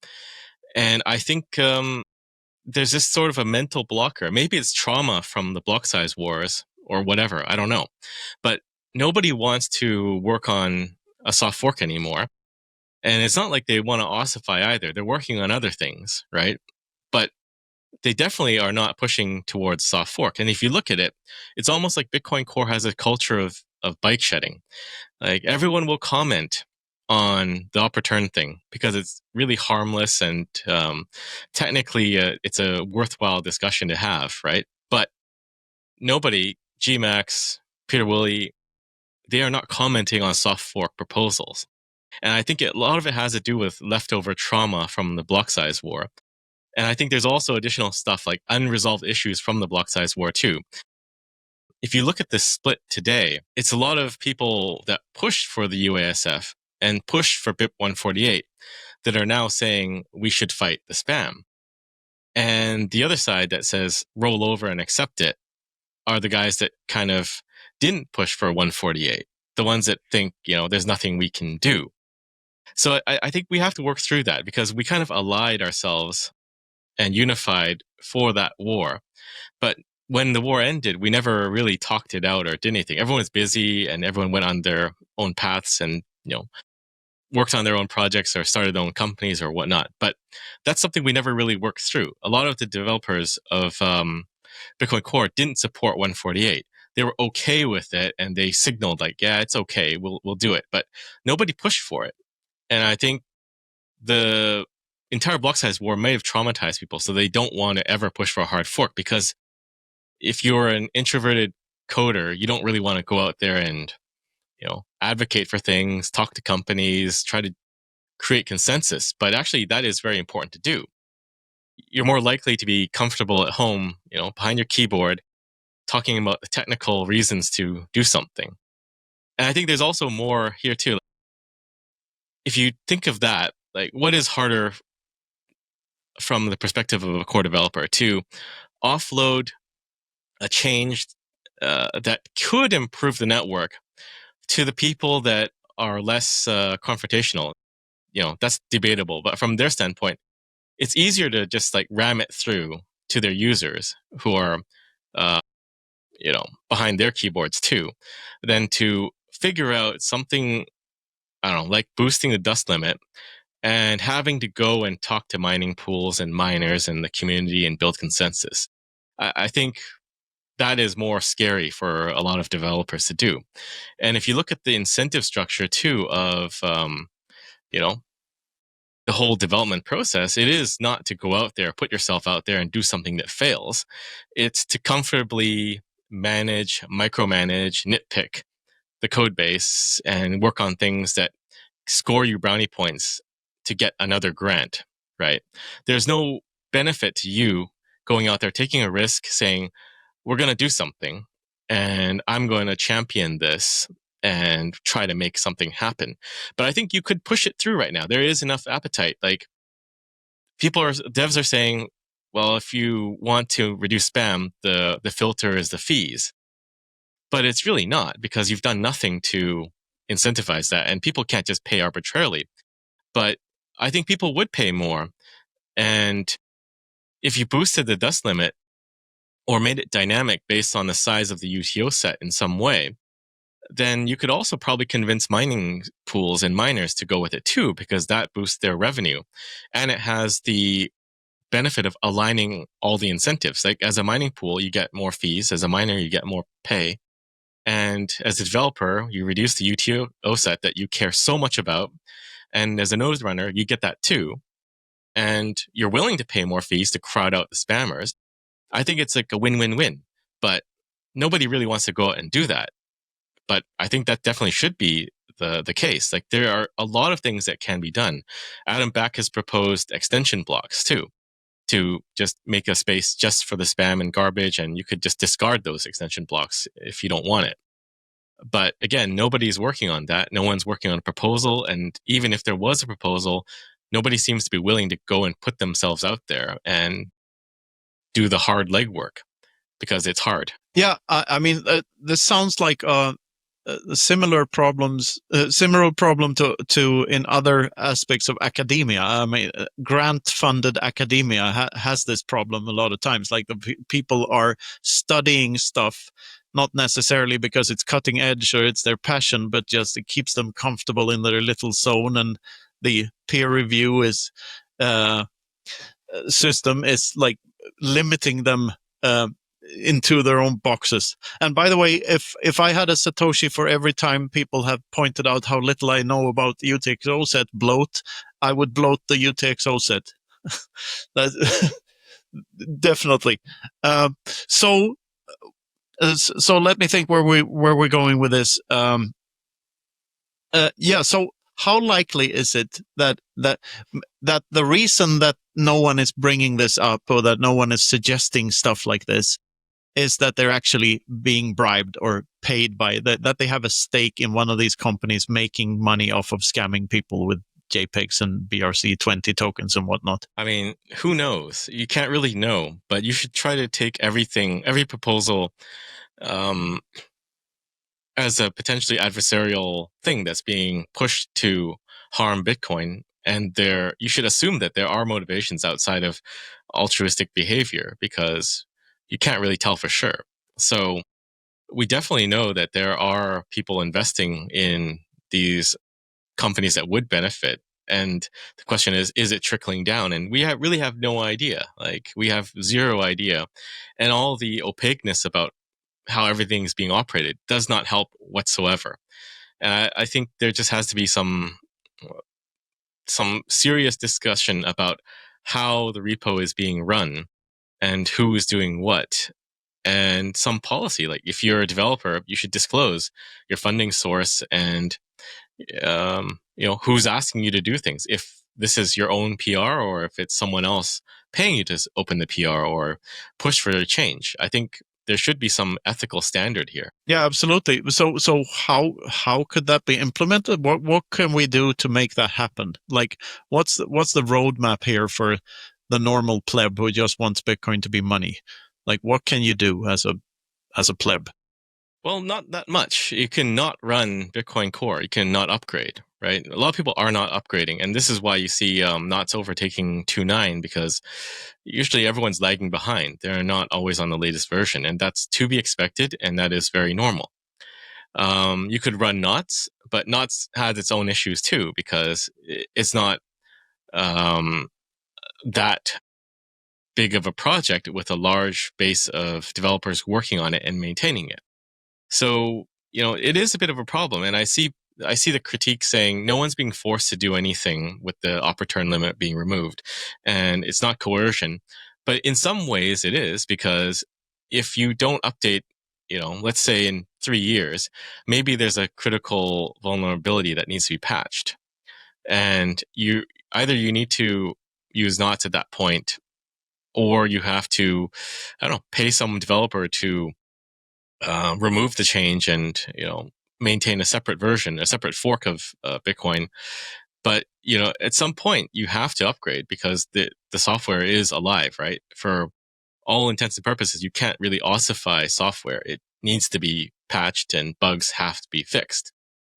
And I think there's this sort of a mental blocker. Maybe it's trauma from the Blocksize wars or whatever. I don't know. But nobody wants to work on a soft fork anymore. And it's not like they want to ossify either. They're working on other things, right? But they definitely are not pushing towards soft fork. And if you look at it, it's almost like Bitcoin Core has a culture of bike shedding. Like, everyone will comment on the op return thing because it's really harmless and technically it's a worthwhile discussion to have, right? But nobody, GMax, Peter Woolley, they are not commenting on soft fork proposals. And I think a lot of it has to do with leftover trauma from the Blocksize war. And I think there's also additional stuff like unresolved issues from the Blocksize war too. If you look at this split today, it's a lot of people that pushed for the UASF and pushed for BIP 148 that are now saying we should fight the spam. And the other side that says roll over and accept it are the guys that kind of didn't push for 148, the ones that think, there's nothing we can do. So I think we have to work through that because we kind of allied ourselves and unified for that war. But when the war ended, we never really talked it out or did anything. Everyone was busy and everyone went on their own paths and, worked on their own projects or started their own companies or whatnot. But that's something we never really worked through. A lot of the developers of Bitcoin Core didn't support 148. They were okay with it and they signaled like, yeah, it's okay, we'll do it. But nobody pushed for it. And I think the entire Blocksize war may have traumatized people, so they don't want to ever push for a hard fork, because if you're an introverted coder, you don't really want to go out there and, advocate for things, talk to companies, try to create consensus. But actually, that is very important to do. You're more likely to be comfortable at home, behind your keyboard, talking about the technical reasons to do something. And I think there's also more here too. If you think of that, like, what is harder from the perspective of a core developer to offload a change that could improve the network to the people that are less confrontational? That's debatable. But from their standpoint, it's easier to just like ram it through to their users who are, behind their keyboards too, than to figure out something, I don't know, like boosting the dust limit and having to go and talk to mining pools and miners and the community and build consensus. I think that is more scary for a lot of developers to do. And if you look at the incentive structure too of, the whole development process, it is not to go out there, put yourself out there and do something that fails. It's to comfortably manage, micromanage, nitpick the code base and work on things that score you brownie points to get another grant, right? There's no benefit to you going out there, taking a risk, saying, we're going to do something and I'm going to champion this and try to make something happen. But I think you could push it through right now. There is enough appetite. Like, devs are saying, well, if you want to reduce spam, the filter is the fees. But it's really not, because you've done nothing to incentivize that, and people can't just pay arbitrarily. But I think people would pay more. And if you boosted the dust limit or made it dynamic based on the size of the UTO set in some way, then you could also probably convince mining pools and miners to go with it too, because that boosts their revenue. And it has the benefit of aligning all the incentives. Like as a mining pool, you get more fees. As a miner, you get more pay. And as a developer, you reduce the UTO set that you care so much about. And as a node runner, you get that too. And you're willing to pay more fees to crowd out the spammers. I think it's like a win-win-win. But nobody really wants to go out and do that. But I think that definitely should be the case. Like there are a lot of things that can be done. Adam Back has proposed extension blocks too, to just make a space just for the spam and garbage, and you could just discard those extension blocks if you don't want it. But again, nobody's working on that. No one's working on a proposal. And even if there was a proposal, nobody seems to be willing to go and put themselves out there and do the hard legwork, because it's hard. Yeah, I mean, this sounds like similar problem to in other aspects of academia. I mean, grant-funded academia has this problem a lot of times. Like the people are studying stuff, not necessarily because it's cutting edge or it's their passion, but just it keeps them comfortable in their little zone. And the peer review system is like limiting them into their own boxes. And by the way, if I had a Satoshi for every time people have pointed out how little I know about UTXO set bloat, I would bloat the UTXO set. Definitely. So let me think where we're going with this. So how likely is it that the reason that no one is bringing this up, or that no one is suggesting stuff like this, is that they're actually being bribed or paid by that they have a stake in one of these companies making money off of scamming people with JPEGs and BRC20 tokens and whatnot? I mean, who knows? You can't really know, but you should try to take every proposal as a potentially adversarial thing that's being pushed to harm Bitcoin. And you should assume that there are motivations outside of altruistic behavior, because you can't really tell for sure. So we definitely know that there are people investing in these companies that would benefit. And the question is it trickling down? And we really have no idea. Like, we have zero idea. And all the opaqueness about how everything is being operated does not help whatsoever. And I think there just has to be some serious discussion about how the repo is being run and who is doing what, and some policy. Like, if you're a developer, you should disclose your funding source and who's asking you to do things. If this is your own PR, or if it's someone else paying you to open the PR or push for a change. I think there should be some ethical standard here. Yeah, absolutely. So how could that be implemented? What can we do to make that happen? Like, what's the roadmap here for the normal pleb who just wants Bitcoin to be money? Like, what can you do as a pleb? Well, not that much. You can not run Bitcoin Core. You can not upgrade, right? A lot of people are not upgrading. And this is why you see Knots overtaking 2.9, because usually everyone's lagging behind. They're not always on the latest version. And that's to be expected. And that is very normal. You could run Knots, but Knots has its own issues too, because it's not that big of a project with a large base of developers working on it and maintaining it. So, it is a bit of a problem. And I see the critique saying no one's being forced to do anything with the op return limit being removed, and it's not coercion. But in some ways it is, because if you don't update, let's say in 3 years, maybe there's a critical vulnerability that needs to be patched. And you need to use Knots at that point, or you have to, pay some developer to remove the change and maintain a separate version, a separate fork of Bitcoin. But, at some point you have to upgrade because the software is alive, right? For all intents and purposes, you can't really ossify software. It needs to be patched and bugs have to be fixed.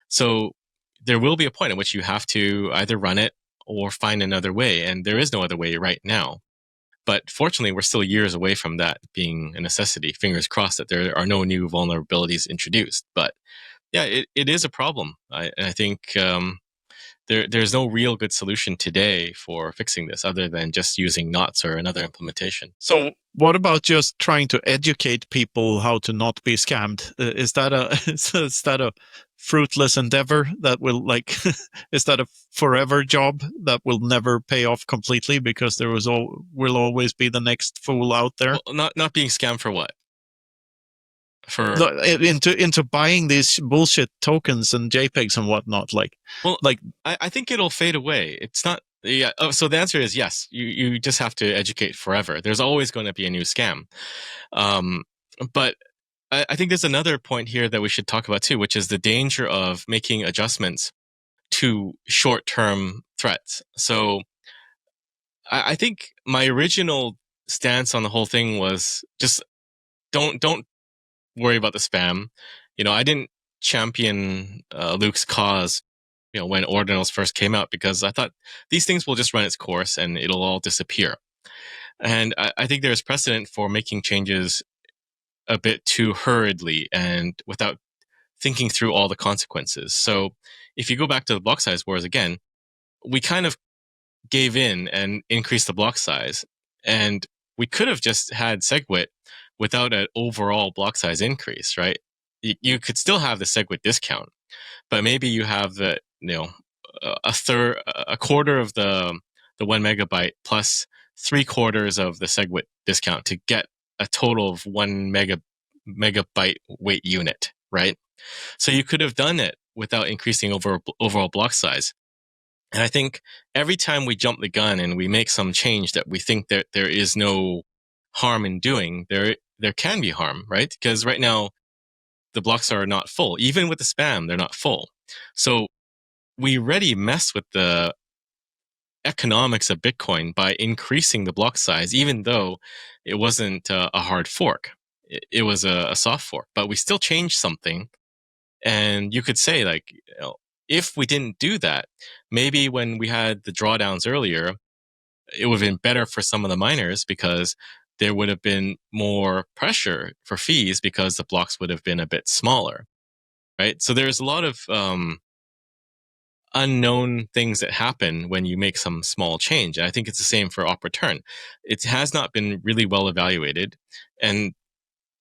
So there will be a point at which you have to either run it or find another way. And there is no other way right now. But fortunately, we're still years away from that being a necessity. Fingers crossed that there are no new vulnerabilities introduced. But yeah, it is a problem. I think there's no real good solution today for fixing this other than just using knots or another implementation. So what about just trying to educate people how to not be scammed? Is that a fruitless endeavor that will is that a forever job that will never pay off completely because there will always be the next fool out there? Well, not being scammed for what? Into buying these bullshit tokens and JPEGs and whatnot. I think it'll fade away. It's not. Yeah. Oh, so the answer is yes. You just have to educate forever. There's always going to be a new scam. But I think there's another point here that we should talk about too, which is the danger of making adjustments to short-term threats. So I think my original stance on the whole thing was just don't worry about the spam. I didn't champion Luke's cause, when ordinals first came out, because I thought these things will just run its course and it'll all disappear. And I think there's precedent for making changes a bit too hurriedly and without thinking through all the consequences. So if you go back to the block size wars again, we kind of gave in and increased the block size. And we could have just had SegWit without an overall block size increase, right? You could still have the SegWit discount, but maybe you have a quarter of the 1 megabyte plus 3/4 of the SegWit discount to get a total of 1 megabyte weight unit, right? So you could have done it without increasing overall block size. And I think every time we jump the gun and we make some change that we think that there is no harm in doing, there can be harm, right? Because right now the blocks are not full. Even with the spam, they're not full. So we already mess with the economics of Bitcoin by increasing the block size, even though it wasn't a hard fork. It was a soft fork, but we still changed something. And you could say, if we didn't do that, maybe when we had the drawdowns earlier, it would have been better for some of the miners because there would have been more pressure for fees because the blocks would have been a bit smaller, right? So there's a lot of unknown things that happen when you make some small change. And I think it's the same for op return. It has not been really well evaluated. And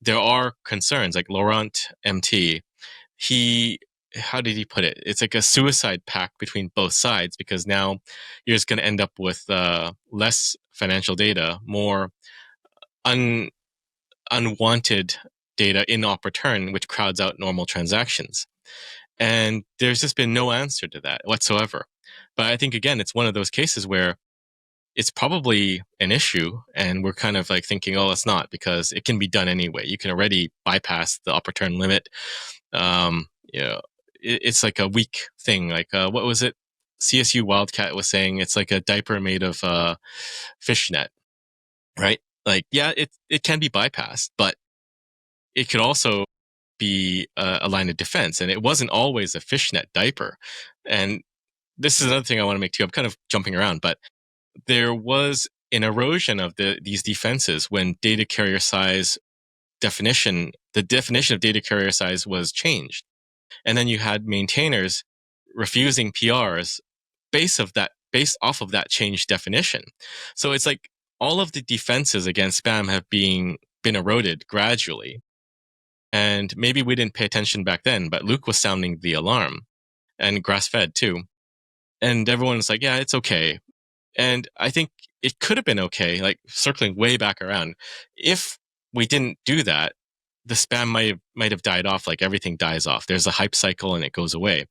there are concerns, like Laurent MT, how did he put it? It's like a suicide pact between both sides, because now you're just going to end up with less financial data, more unwanted data in op return, which crowds out normal transactions. And there's just been no answer to that whatsoever. But I think, again, it's one of those cases where it's probably an issue, and we're kind of thinking, oh, it's not, because it can be done anyway. You can already bypass the op return limit. It's like a weak thing. What was it? CSU Wildcat was saying it's like a diaper made of fishnet, right? It can be bypassed, but it could also be a line of defense. And it wasn't always a fishnet diaper. And this is another thing I want to make too. I'm kind of jumping around, but there was an erosion of these defenses when data carrier size the definition of data carrier size was changed. And then you had maintainers refusing PRs based off of that changed definition. So it's like all of the defenses against spam have been eroded gradually. And maybe we didn't pay attention back then, but Luke was sounding the alarm, and grass-fed too. And everyone was like, yeah, it's okay. And I think it could have been okay, circling way back around. If we didn't do that, the spam might have died off, like everything dies off. There's a hype cycle and it goes away.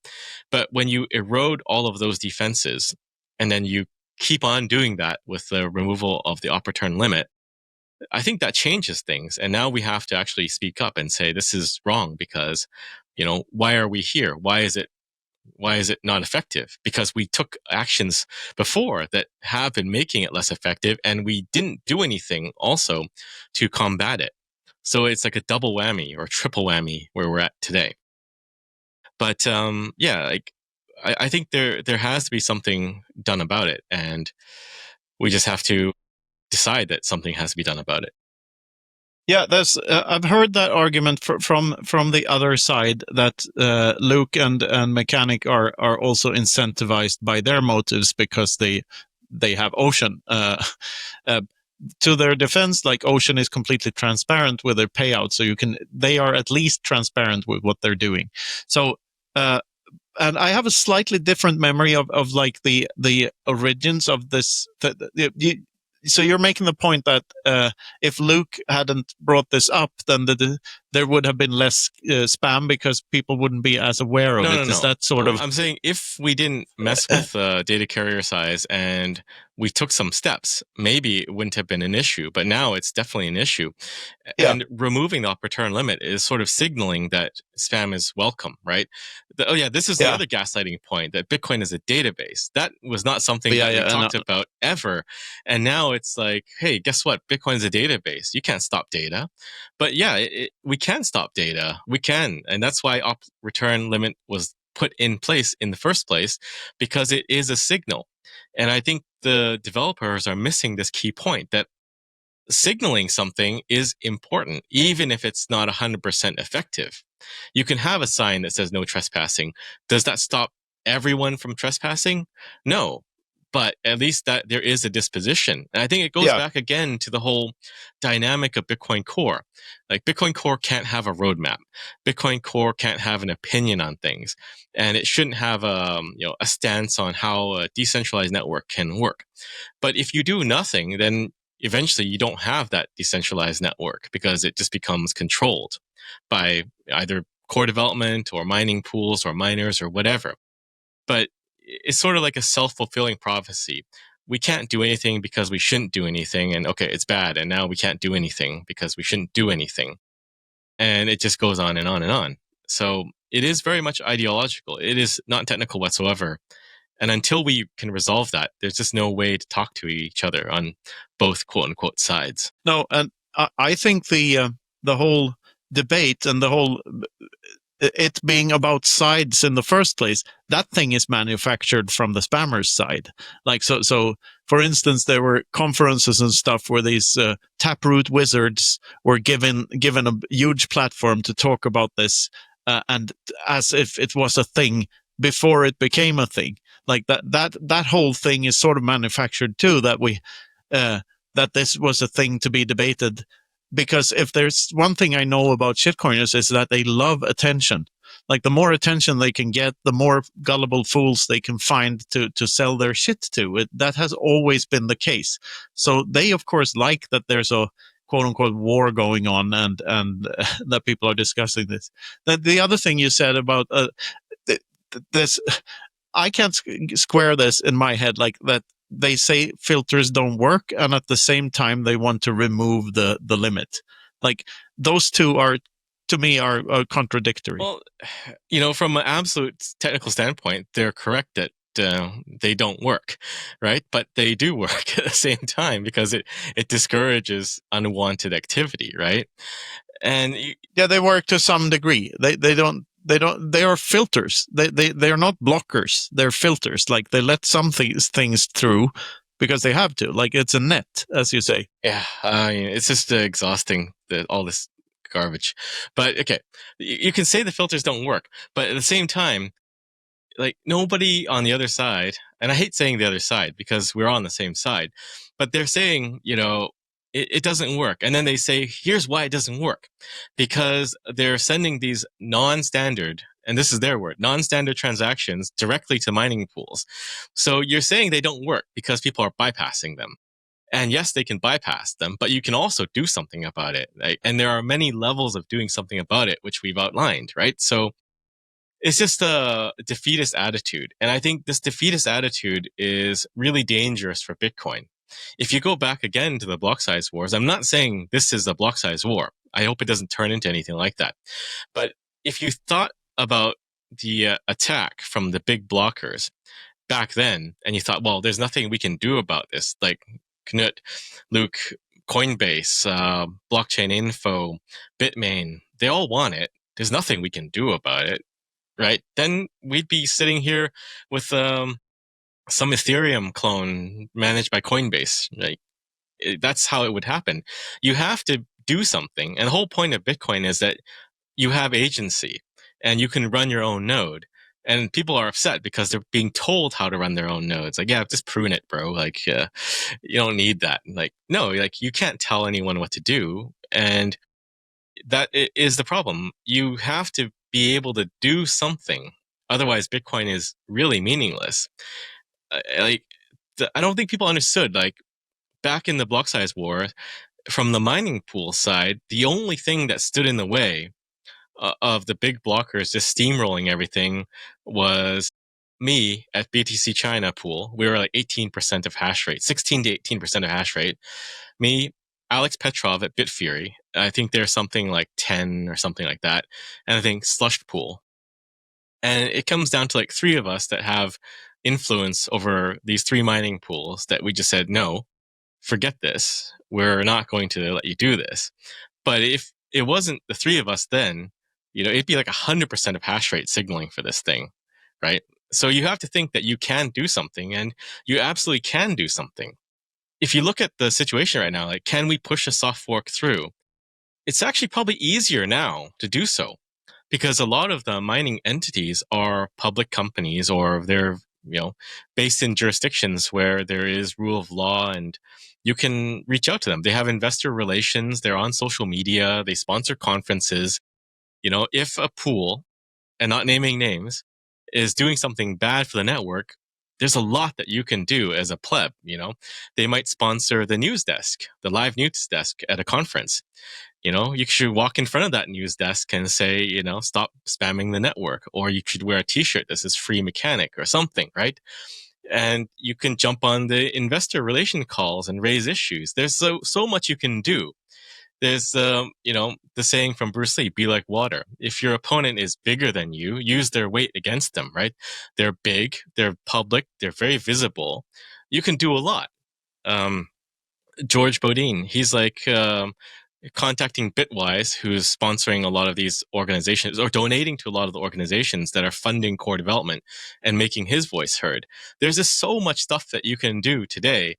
But when you erode all of those defenses, and then you keep on doing that with the removal of the op return limit, I think that changes things. And now we have to actually speak up and say, this is wrong, because, why are we here? Why is it Why is it not effective? Because we took actions before that have been making it less effective, and we didn't do anything also to combat it. So it's like a double whammy or triple whammy where we're at today. But I think there has to be something done about it, and we just have to decide that something has to be done about it. Yeah, I've heard that argument from the other side that Luke and Mechanic are also incentivized by their motives because they have Ocean. To their defense, like Ocean is completely transparent with their payout, so they are at least transparent with what they're doing. So, and I have a slightly different memory of like the origins of this. So you're making the point that if Luke hadn't brought this up, then there would have been less spam because people wouldn't be as aware of it. No. Is that sort of? I'm saying if we didn't mess with data carrier size and we took some steps, maybe it wouldn't have been an issue. But now it's definitely an issue. Yeah. And removing the return limit is sort of signaling that spam is welcome, right? This is the other gaslighting point, that Bitcoin is a database. That was not something that we talked about ever. And now it's like, hey, guess what? Bitcoin is a database. You can't stop data. But we can stop data. We can. And that's why return limit was put in place in the first place, because it is a signal. And I think the developers are missing this key point, that signaling something is important, even if it's not 100% effective. You can have a sign that says no trespassing. Does that stop everyone from trespassing? No. But at least that there is a disposition. And I think it goes back again to the whole dynamic of Bitcoin Core. Like Bitcoin Core can't have a roadmap. Bitcoin Core can't have an opinion on things. And it shouldn't have a stance on how a decentralized network can work. But if you do nothing, then eventually you don't have that decentralized network, because it just becomes controlled by either core development or mining pools or miners or whatever. But it's sort of like a self-fulfilling prophecy. We can't do anything because we shouldn't do anything. And okay, it's bad. And now we can't do anything because we shouldn't do anything. And it just goes on and on and on. So it is very much ideological. It is not technical whatsoever. And until we can resolve that, there's just no way to talk to each other on both quote unquote sides. No, and I think the whole debate and the whole it being about sides in the first place, that thing is manufactured from the spammers' side. Like so for instance, there were conferences and stuff where these taproot wizards were given a huge platform to talk about this, and as if it was a thing before it became a thing. Like that whole thing is sort of manufactured too, that that this was a thing to be debated. Because if there's one thing I know about shitcoiners is that they love attention. Like the more attention they can get, the more gullible fools they can find to sell their shit to. That has always been the case. So they, of course, like that there's a quote unquote war going on and that people are discussing this. The other thing you said about this, I can't square this in my head, like that. They say filters don't work, and at the same time they want to remove the limit. Like those two are, to me, are contradictory. Well, from an absolute technical standpoint, they're correct that they don't work, right? But they do work at the same time, because it discourages unwanted activity, right? And they work to some degree. They don't. They are filters. They are not blockers. They're filters. Like they let some things through because they have to. Like it's a net, as you say. Yeah, it's just exhausting, all this garbage. But okay, you can say the filters don't work, but at the same time, like nobody on the other side, and I hate saying the other side because we're on the same side, but they're saying, it doesn't work. And then they say, here's why it doesn't work. Because they're sending these non-standard, and this is their word, non-standard transactions directly to mining pools. So you're saying they don't work because people are bypassing them. And yes, they can bypass them, but you can also do something about it. Right? And there are many levels of doing something about it, which we've outlined, right? So it's just a defeatist attitude. And I think this defeatist attitude is really dangerous for Bitcoin. If you go back again to the Blocksize wars, I'm not saying this is a Blocksize war. I hope it doesn't turn into anything like that. But if you thought about the attack from the big blockers back then, and you thought, well, there's nothing we can do about this. Like Knut, Luke, Coinbase, Blockchain Info, Bitmain, they all want it. There's nothing we can do about it, right? Then we'd be sitting here with some Ethereum clone managed by Coinbase. Like, that's how it would happen. You have to do something. And the whole point of Bitcoin is that you have agency and you can run your own node. And people are upset because they're being told how to run their own nodes. Like, yeah, just prune it, bro. Like, you don't need that. Like, no, like you can't tell anyone what to do. And that is the problem. You have to be able to do something. Otherwise, Bitcoin is really meaningless. I don't think people understood, like, back in the Blocksize war, from the mining pool side, the only thing that stood in the way of the big blockers just steamrolling everything was me at BTC China pool. We were like 18% of hash rate, 16 to 18% of hash rate. Me, Alex Petrov at Bitfury. I think there's something like 10 or something like that. And I think Slush Pool. And it comes down to like 3 of us that have influence over these 3 mining pools that we just said, no, forget this. We're not going to let you do this. But if it wasn't the 3 of us then, it'd be like 100% of hash rate signaling for this thing, right? So you have to think that you can do something, and you absolutely can do something. If you look at the situation right now, like, can we push a soft fork through? It's actually probably easier now to do so because a lot of the mining entities are public companies, or they're, based in jurisdictions where there is rule of law, and you can reach out to them. They have investor relations. They're on social media. They sponsor conferences. If a pool, and not naming names, is doing something bad for the network, there's a lot that you can do as a pleb. They might sponsor the news desk, the live news desk at a conference. You should walk in front of that news desk and say, stop spamming the network, or you should wear a t-shirt that says free mechanic or something, right? And you can jump on the investor relation calls and raise issues. There's so much you can do. There's, the saying from Bruce Lee, be like water. If your opponent is bigger than you, use their weight against them, right? They're big, they're public, they're very visible. You can do a lot. George Bodine, he's like contacting Bitwise, who's sponsoring a lot of these organizations, or donating to a lot of the organizations that are funding core development and making his voice heard. There's just so much stuff that you can do today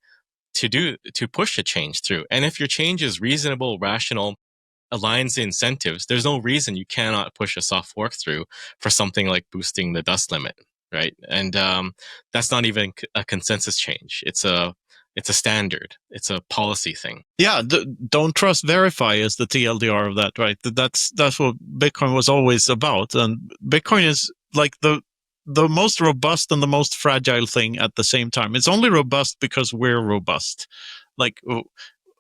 to push a change through. And if your change is reasonable, rational, aligns the incentives, there's no reason you cannot push a soft fork through for something like boosting the dust limit, right? And that's not even a consensus change. It's a standard. It's a policy thing. Yeah, don't trust, verify is the TLDR of that, right? That's what Bitcoin was always about. And Bitcoin is like the most robust and the most fragile thing at the same time. It's only robust because we're robust, like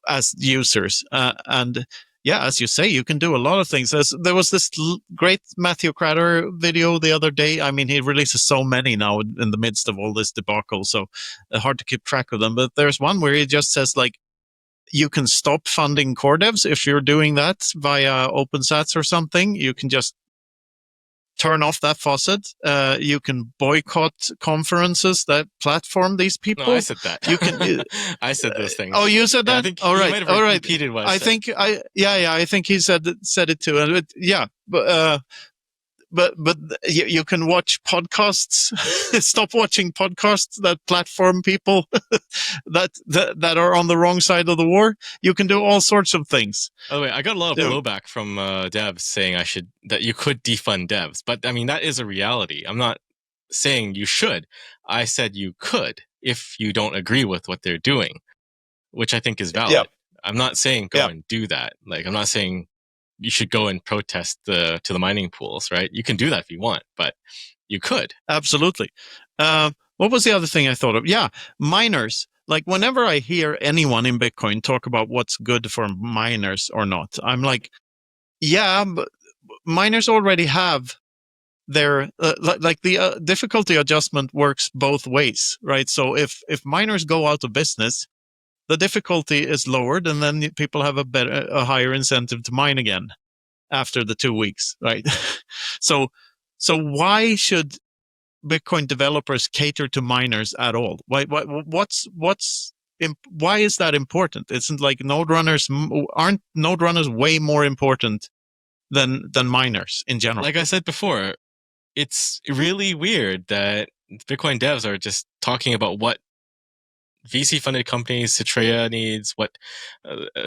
as users. And yeah, as you say, you can do a lot of things. There was this great Matthew Cratter video the other day. I mean, he releases so many now in the midst of all this debacle, so hard to keep track of them. But there's one where he just says, like, you can stop funding core devs if you're doing that via OpenSats or something. You can just turn off that faucet. You can boycott conferences that platform these people. No, I said that. You can. I said those things. Oh, you said that? I think all right. might have all right. repeated what I said. I think he said it too. And but you can watch podcasts. Stop watching podcasts that platform people that are on the wrong side of the war. You can do all sorts of things. By the way, I got a lot of blowback from devs saying that you could defund devs, but I mean that is a reality. I'm not saying you should. I said you could if you don't agree with what they're doing, which I think is valid. Yep. I'm not saying go and do that. Like, I'm not saying you should go and protest to the mining pools, right? You can do that if you want, but you could. Absolutely. What was the other thing I thought of? Yeah, miners. Like, whenever I hear anyone in Bitcoin talk about what's good for miners or not, I'm like, yeah, but miners already have their, the difficulty adjustment works both ways, right? So if miners go out of business, the difficulty is lowered, and then people have a higher incentive to mine again after the 2 weeks, right? So So why should Bitcoin developers cater to miners at all? Why is that important? Isn't like aren't node runners way more important than miners in general? Like I said before, it's really weird that Bitcoin devs are just talking about what VC-funded companies, Citrea needs, what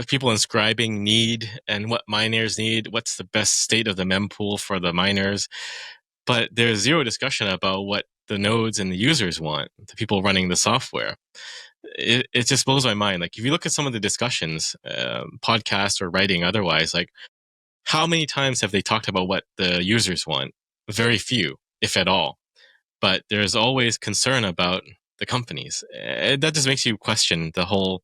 people inscribing need, and what miners need, what's the best state of the mempool for the miners. But there's zero discussion about what the nodes and the users want, the people running the software. It just blows my mind. Like, if you look at some of the discussions, podcasts or writing otherwise, like, how many times have they talked about what the users want? Very few, if at all. But there's always concern about the companies. That just makes you question the whole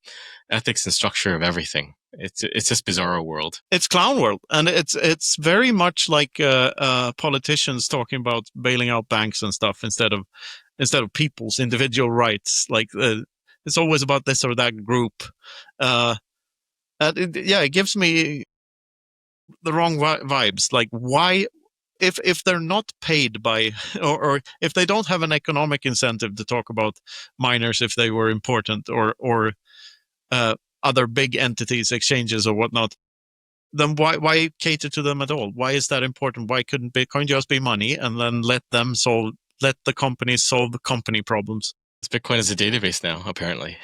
ethics and structure of everything. It's just bizarro world. It's clown world, and it's very much like politicians talking about bailing out banks and stuff instead of people's individual rights. Like it's always about this or that group. It gives me the wrong vibes. Like, why? If they're not paid by, or if they don't have an economic incentive to talk about miners if they were important, or other big entities, exchanges or whatnot, then why cater to them at all? Why is that important? Why couldn't Bitcoin just be money and then let the companies solve the company problems? Bitcoin is a database now, apparently.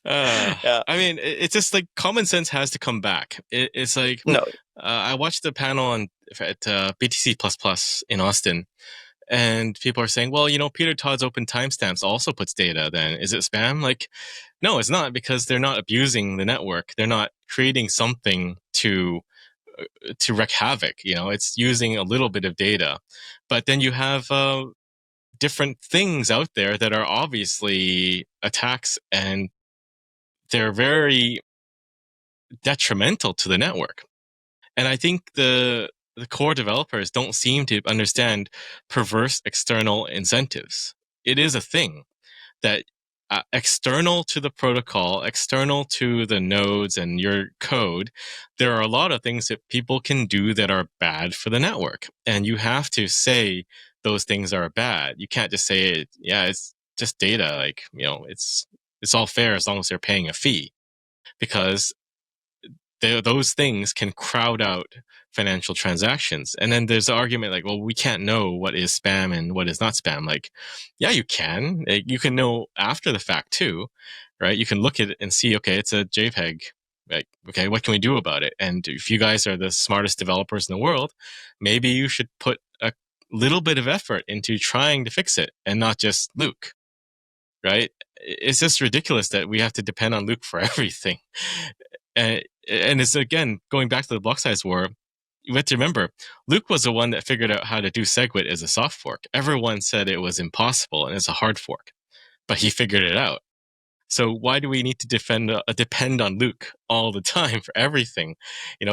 Yeah. I mean, it's just like common sense has to come back. It's like, no. I watched the panel at BTC++ in Austin, and people are saying, well, Peter Todd's open timestamps also puts data. Then is it spam? Like, no, it's not, because they're not abusing the network. They're not creating something to wreak havoc. It's using a little bit of data, but then you have different things out there that are obviously attacks, and they're very detrimental to the network. And I think the core developers don't seem to understand perverse external incentives. It is a thing that external to the protocol, external to the nodes and your code, there are a lot of things that people can do that are bad for the network. And you have to say those things are bad. You can't just say, it's just data. Like, it's all fair as long as they're paying a fee, because those things can crowd out financial transactions. And then there's the argument like, well, we can't know what is spam and what is not spam. Like, yeah, you can. You can know after the fact too, right? You can look at it and see, okay, it's a JPEG. Like, okay, what can we do about it? And if you guys are the smartest developers in the world, maybe you should put a little bit of effort into trying to fix it and not just Luke, right? It's just ridiculous that we have to depend on Luke for everything. And it's, again, going back to the Blocksize war, you have to remember, Luke was the one that figured out how to do SegWit as a soft fork. Everyone said it was impossible and it's a hard fork, but he figured it out. So why do we need to depend on Luke all the time for everything?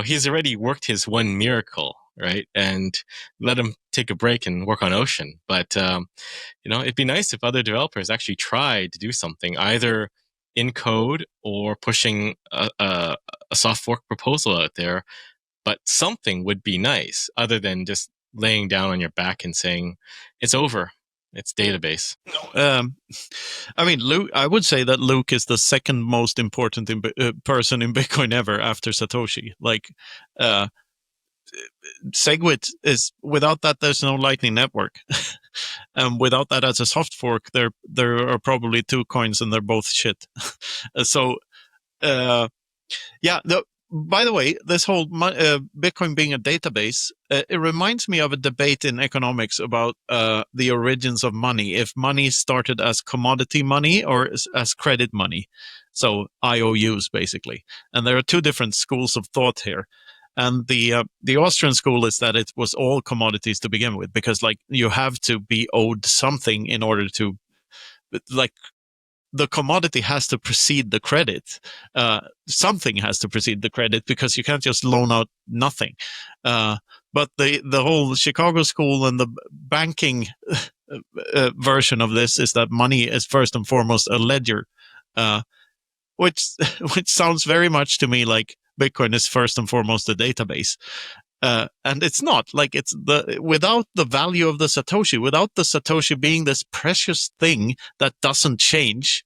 He's already worked his one miracle, right? And let him take a break and work on Ocean. But, it'd be nice if other developers actually tried to do something, either in code or pushing a soft fork proposal out there. But something would be nice, other than just laying down on your back and saying, it's over. It's database. I mean, Luke. I would say that Luke is the second most important person in Bitcoin ever after Satoshi. Like, SegWit is, without that, there's no Lightning Network. And without that as a soft fork, there are probably two coins and they're both shit. So, by the way, this whole Bitcoin being a database, it reminds me of a debate in economics about the origins of money. If money started as commodity money or as credit money. So IOUs, basically. And there are two different schools of thought here. And the Austrian school is that it was all commodities to begin with, because like you have to be owed something in order to, like, the commodity has to precede the credit. Something has to precede the credit, because you can't just loan out nothing. But the whole Chicago school and the banking version of this is that money is first and foremost a ledger, which sounds very much to me like Bitcoin is first and foremost a database. And it's not like it's without the value of the Satoshi, without the Satoshi being this precious thing that doesn't change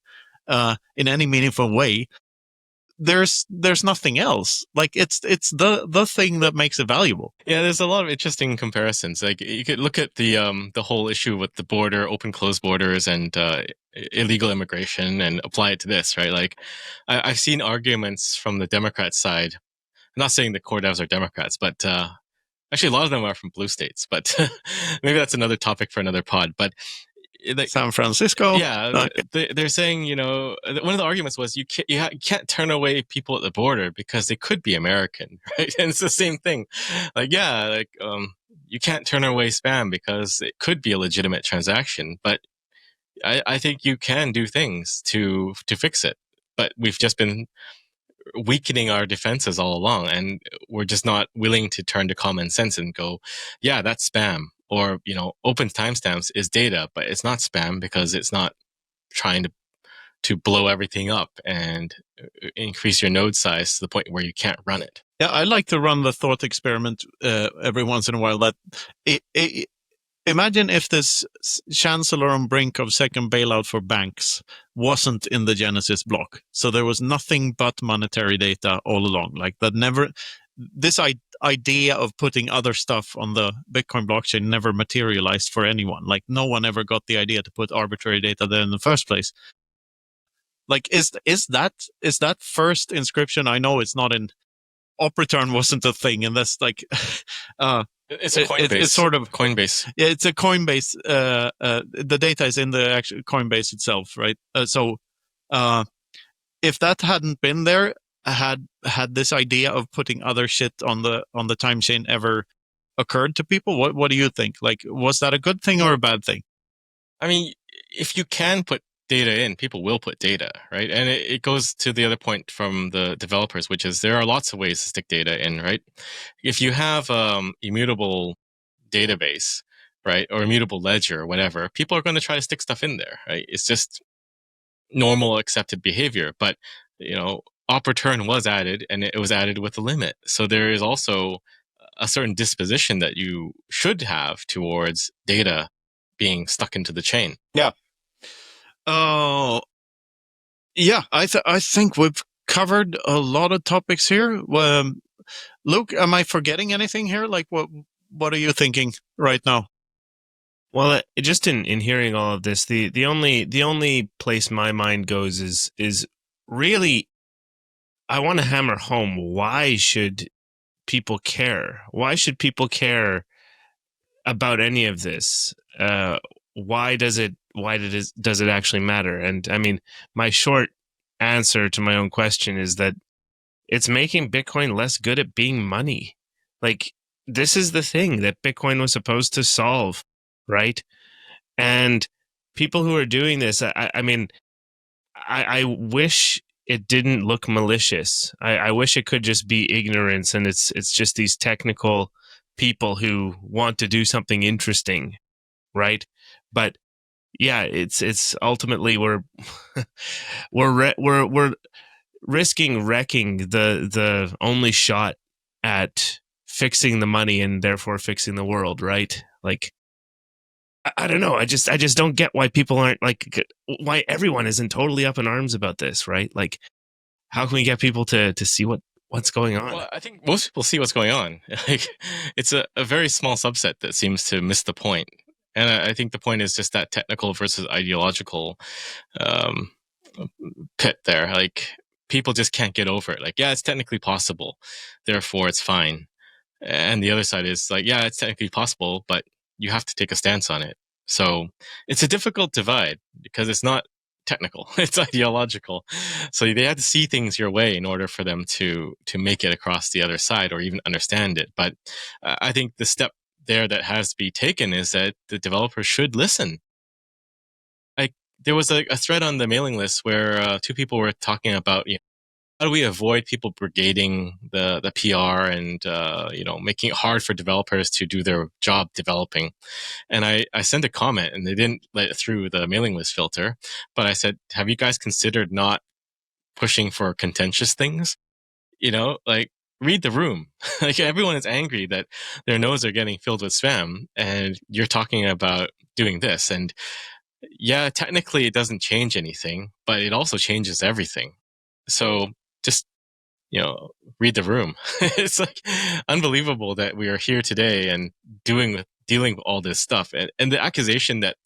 in any meaningful way, there's nothing else. Like it's the thing that makes it valuable. Yeah, there's a lot of interesting comparisons. Like you could look at the whole issue with the border, open closed borders, and illegal immigration, and apply it to this, right? Like I've seen arguments from the Democrat side. I'm not saying the core devs are Democrats, but actually a lot of them are from blue states. But maybe that's another topic for another pod. But San Francisco. Yeah, they're saying, one of the arguments was you can't turn away people at the border because they could be American, right? And it's the same thing. Like, yeah, you can't turn away spam because it could be a legitimate transaction, but I think you can do things to fix it. But we've just been weakening our defenses all along, and we're just not willing to turn to common sense and go, yeah, that's spam. Or, open timestamps is data, but it's not spam because it's not trying to blow everything up and increase your node size to the point where you can't run it. Yeah, I like to run the thought experiment every once in a while. That imagine if this chancellor on brink of second bailout for banks wasn't in the Genesis block. So there was nothing but monetary data all along. Like that never, this idea of putting other stuff on the Bitcoin blockchain never materialized for anyone. Like no one ever got the idea to put arbitrary data there in the first place. Like is that first inscription? I know it's not in op return wasn't a thing, and that's like it's a Coinbase. It's sort of Coinbase. Yeah, it's a Coinbase. The data is in the actual Coinbase itself, right? So if that hadn't been there, had this idea of putting other shit on the time chain ever occurred to people? What do you think? Like, was that a good thing or a bad thing? I mean, if you can put data in, people will put data, right? And it goes to the other point from the developers, which is there are lots of ways to stick data in, right? If you have immutable database, right, or immutable ledger or whatever, people are going to try to stick stuff in there, right? It's just normal accepted behavior. But, op return was added, and it was added with a limit. So there is also a certain disposition that you should have towards data being stuck into the chain. Yeah. Yeah, I think we've covered a lot of topics here. Luke, am I forgetting anything here? Like, what are you thinking right now? Well, just in hearing all of this, the only place my mind goes is really, I want to hammer home, why should people care? Why should people care about any of this? Why does it actually matter? And I mean, my short answer to my own question is that it's making Bitcoin less good at being money. Like, this is the thing that Bitcoin was supposed to solve, right? And people who are doing this, I mean, I wish it didn't look malicious. I wish it could just be ignorance, and it's just these technical people who want to do something interesting, right? But yeah, it's ultimately we're risking wrecking the only shot at fixing the money and therefore fixing the world, right? Like, I don't know. I just don't get why people aren't why everyone isn't totally up in arms about this, right? Like, how can we get people to see what's going on? Well, I think most people see what's going on. Like, it's a very small subset that seems to miss the point. And I think the point is just that technical versus ideological pit there. Like, people just can't get over it. Like, yeah, it's technically possible, therefore it's fine. And the other side is like, yeah, it's technically possible, but you have to take a stance on it. So it's a difficult divide because it's not technical, it's ideological. So they have to see things your way in order for them to make it across the other side or even understand it. But I think the step there that has to be taken is that the developers should listen. Like, there was a thread on the mailing list where two people were talking about, how do we avoid people brigading the PR and making it hard for developers to do their job developing? And I sent a comment, and they didn't let it through the mailing list filter. But I said, have you guys considered not pushing for contentious things? Like, read the room. Like everyone is angry that their nodes are getting filled with spam, and you're talking about doing this. And yeah, technically it doesn't change anything, but it also changes everything. So just, read the room. It's like unbelievable that we are here today and dealing with all this stuff. And the accusation that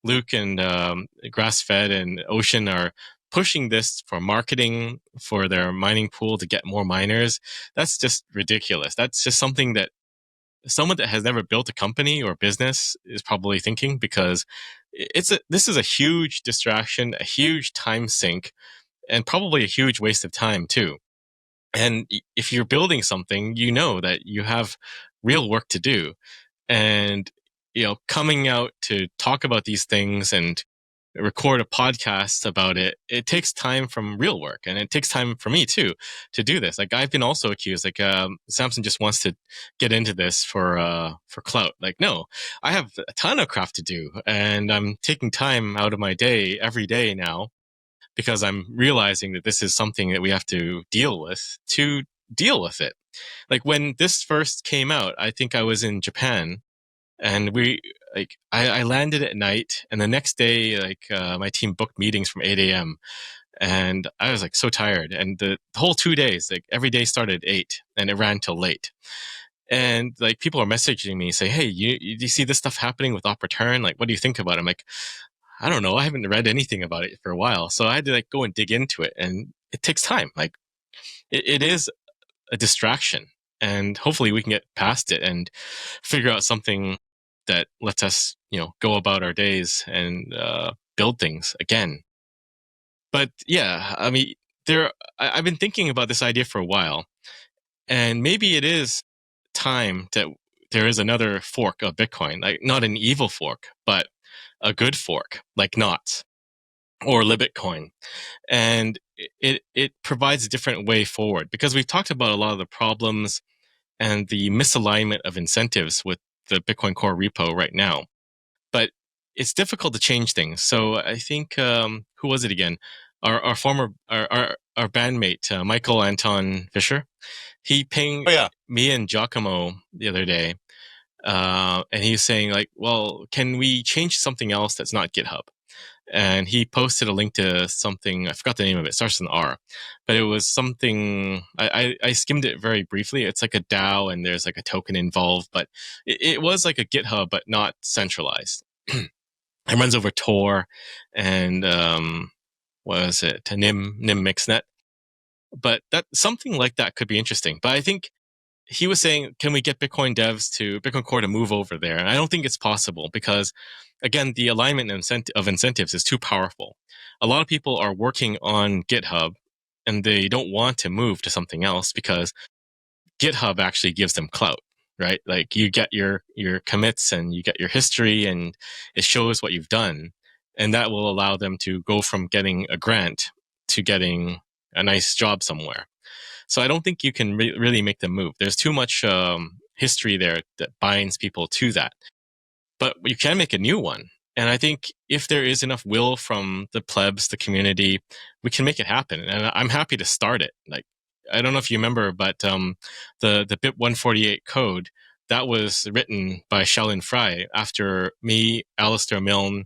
Luke and Grassfed and Ocean are pushing this for marketing for their mining pool to get more miners, that's just ridiculous. That's just something that someone that has never built a company or business is probably thinking, because this is a huge distraction, a huge time sink, and probably a huge waste of time too. And if you're building something, you know that you have real work to do. And, coming out to talk about these things and record a podcast about it, it takes time from real work. And it takes time for me too, to do this. Like I've been also accused, like, Samson just wants to get into this for clout. Like, no, I have a ton of craft to do, and I'm taking time out of my day every day now, because I'm realizing that this is something that we have to deal with it. Like when this first came out, I think I was in Japan, and I landed at night, and the next day, my team booked meetings from 8 a.m. and I was like so tired. And the whole 2 days, like every day started at 8 and it ran till late. And like people are messaging me say, "Hey, do you see this stuff happening with op return? Like, what do you think about it?" I'm like, I don't know. I haven't read anything about it for a while. So I had to like go and dig into it, and it takes time. Like it is a distraction, and hopefully we can get past it and figure out something that lets us, go about our days and build things again. But yeah, I mean, I've been thinking about this idea for a while, and maybe it is time that there is another fork of Bitcoin, like not an evil fork, but a good fork, like Knot or Libitcoin. And it provides a different way forward, because we've talked about a lot of the problems and the misalignment of incentives with the Bitcoin Core repo right now. But it's difficult to change things. So I think, who was it again? Our former, our bandmate, Michael Anton Fisher, he pinged me and Giacomo the other day. And he's saying like, well, can we change something else that's not GitHub? And he posted a link to something, I forgot the name of it, starts with an R, but it was something, I skimmed it very briefly. It's like a DAO and there's like a token involved, but it was like a GitHub, but not centralized. It runs over Tor and, what was it, NIM Mixnet. But that something like that could be interesting. But I think he was saying, can we get Bitcoin Core to move over there? And I don't think it's possible, because again, the alignment of incentives is too powerful. A lot of people are working on GitHub and they don't want to move to something else because GitHub actually gives them clout, right? Like you get your commits and you get your history and it shows what you've done. And that will allow them to go from getting a grant to getting a nice job somewhere. So I don't think you can really make them move. There's too much history there that binds people to that. But you can make a new one. And I think if there is enough will from the plebs, the community, we can make it happen. And I'm happy to start it. Like, I don't know if you remember, but the Bit 148 code, that was written by Shaolin Fry after me, Alistair Milne,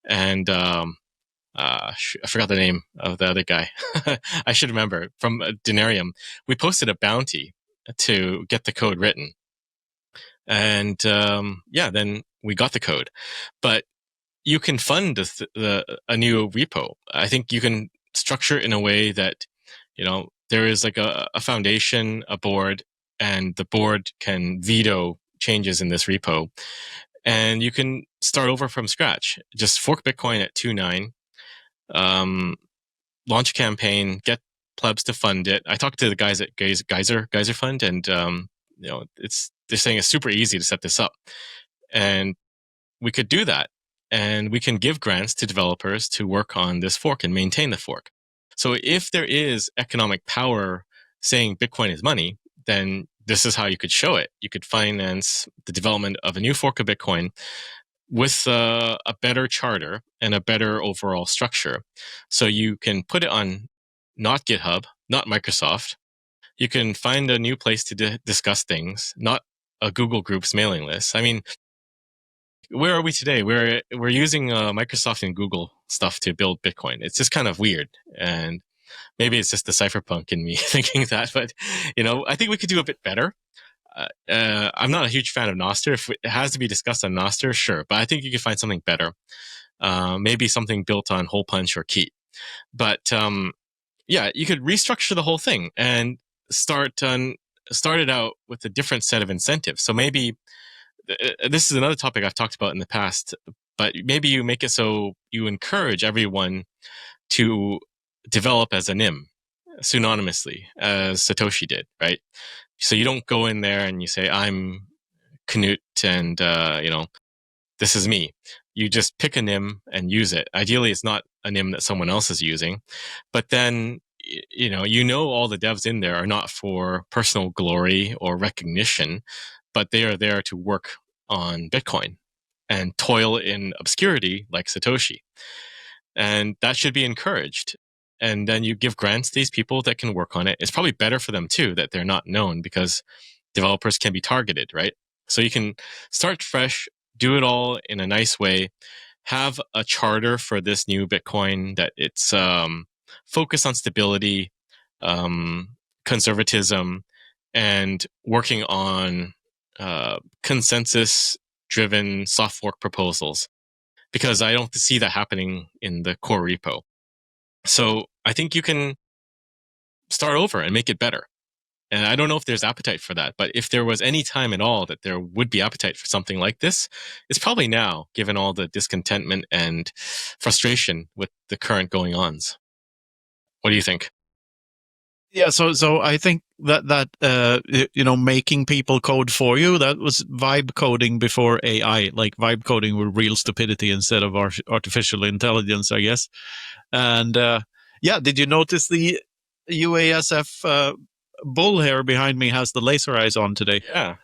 and I forgot the name of the other guy. I should remember, from Denarium. We posted a bounty to get the code written. And then we got the code. But you can fund a new repo. I think you can structure it in a way that, there is like a foundation, a board, and the board can veto changes in this repo. And you can start over from scratch. Just fork Bitcoin at 2.9. Launch a campaign, get plebs to fund it. I talked to the guys at Geyser Fund, and they're saying it's super easy to set this up, and we could do that, and we can give grants to developers to work on this fork and maintain the fork. So if there is economic power saying Bitcoin is money, then this is how you could show it. You could finance the development of a new fork of Bitcoin with a better charter and a better overall structure. So you can put it on not GitHub, not Microsoft, you can find a new place to discuss things, not a Google Groups mailing list. I mean, where are we today? We're using Microsoft and Google stuff to build Bitcoin. It's just kind of weird, and maybe it's just the cypherpunk in me thinking that. But I think we could do a bit better. I'm not a huge fan of Nostr. If it has to be discussed on Nostr, sure, but I think you could find something better. Maybe something built on Hole Punch or Keat. But yeah, you could restructure the whole thing and start it out with a different set of incentives. So maybe this is another topic I've talked about in the past, but maybe you make it so you encourage everyone to develop as a NIM pseudonymously, as Satoshi did, right? So you don't go in there and you say, I'm Knut and, this is me. You just pick a NIM and use it. Ideally, it's not a NIM that someone else is using. But then, all the devs in there are not for personal glory or recognition, but they are there to work on Bitcoin and toil in obscurity like Satoshi. And that should be encouraged. And then you give grants to these people that can work on it. It's probably better for them too that they're not known, because developers can be targeted, right? So you can start fresh, do it all in a nice way, have a charter for this new Bitcoin that it's focused on stability, conservatism, and working on consensus-driven soft fork proposals, because I don't see that happening in the core repo. So I think you can start over and make it better. And I don't know if there's appetite for that, but if there was any time at all that there would be appetite for something like this, it's probably now, given all the discontentment and frustration with the current going-ons. What do you think? Yeah, so I think that making people code for you, that was vibe coding before AI, like vibe coding with real stupidity instead of artificial intelligence, I guess. And did you notice the UASF bull hair behind me has the laser eyes on today? Yeah.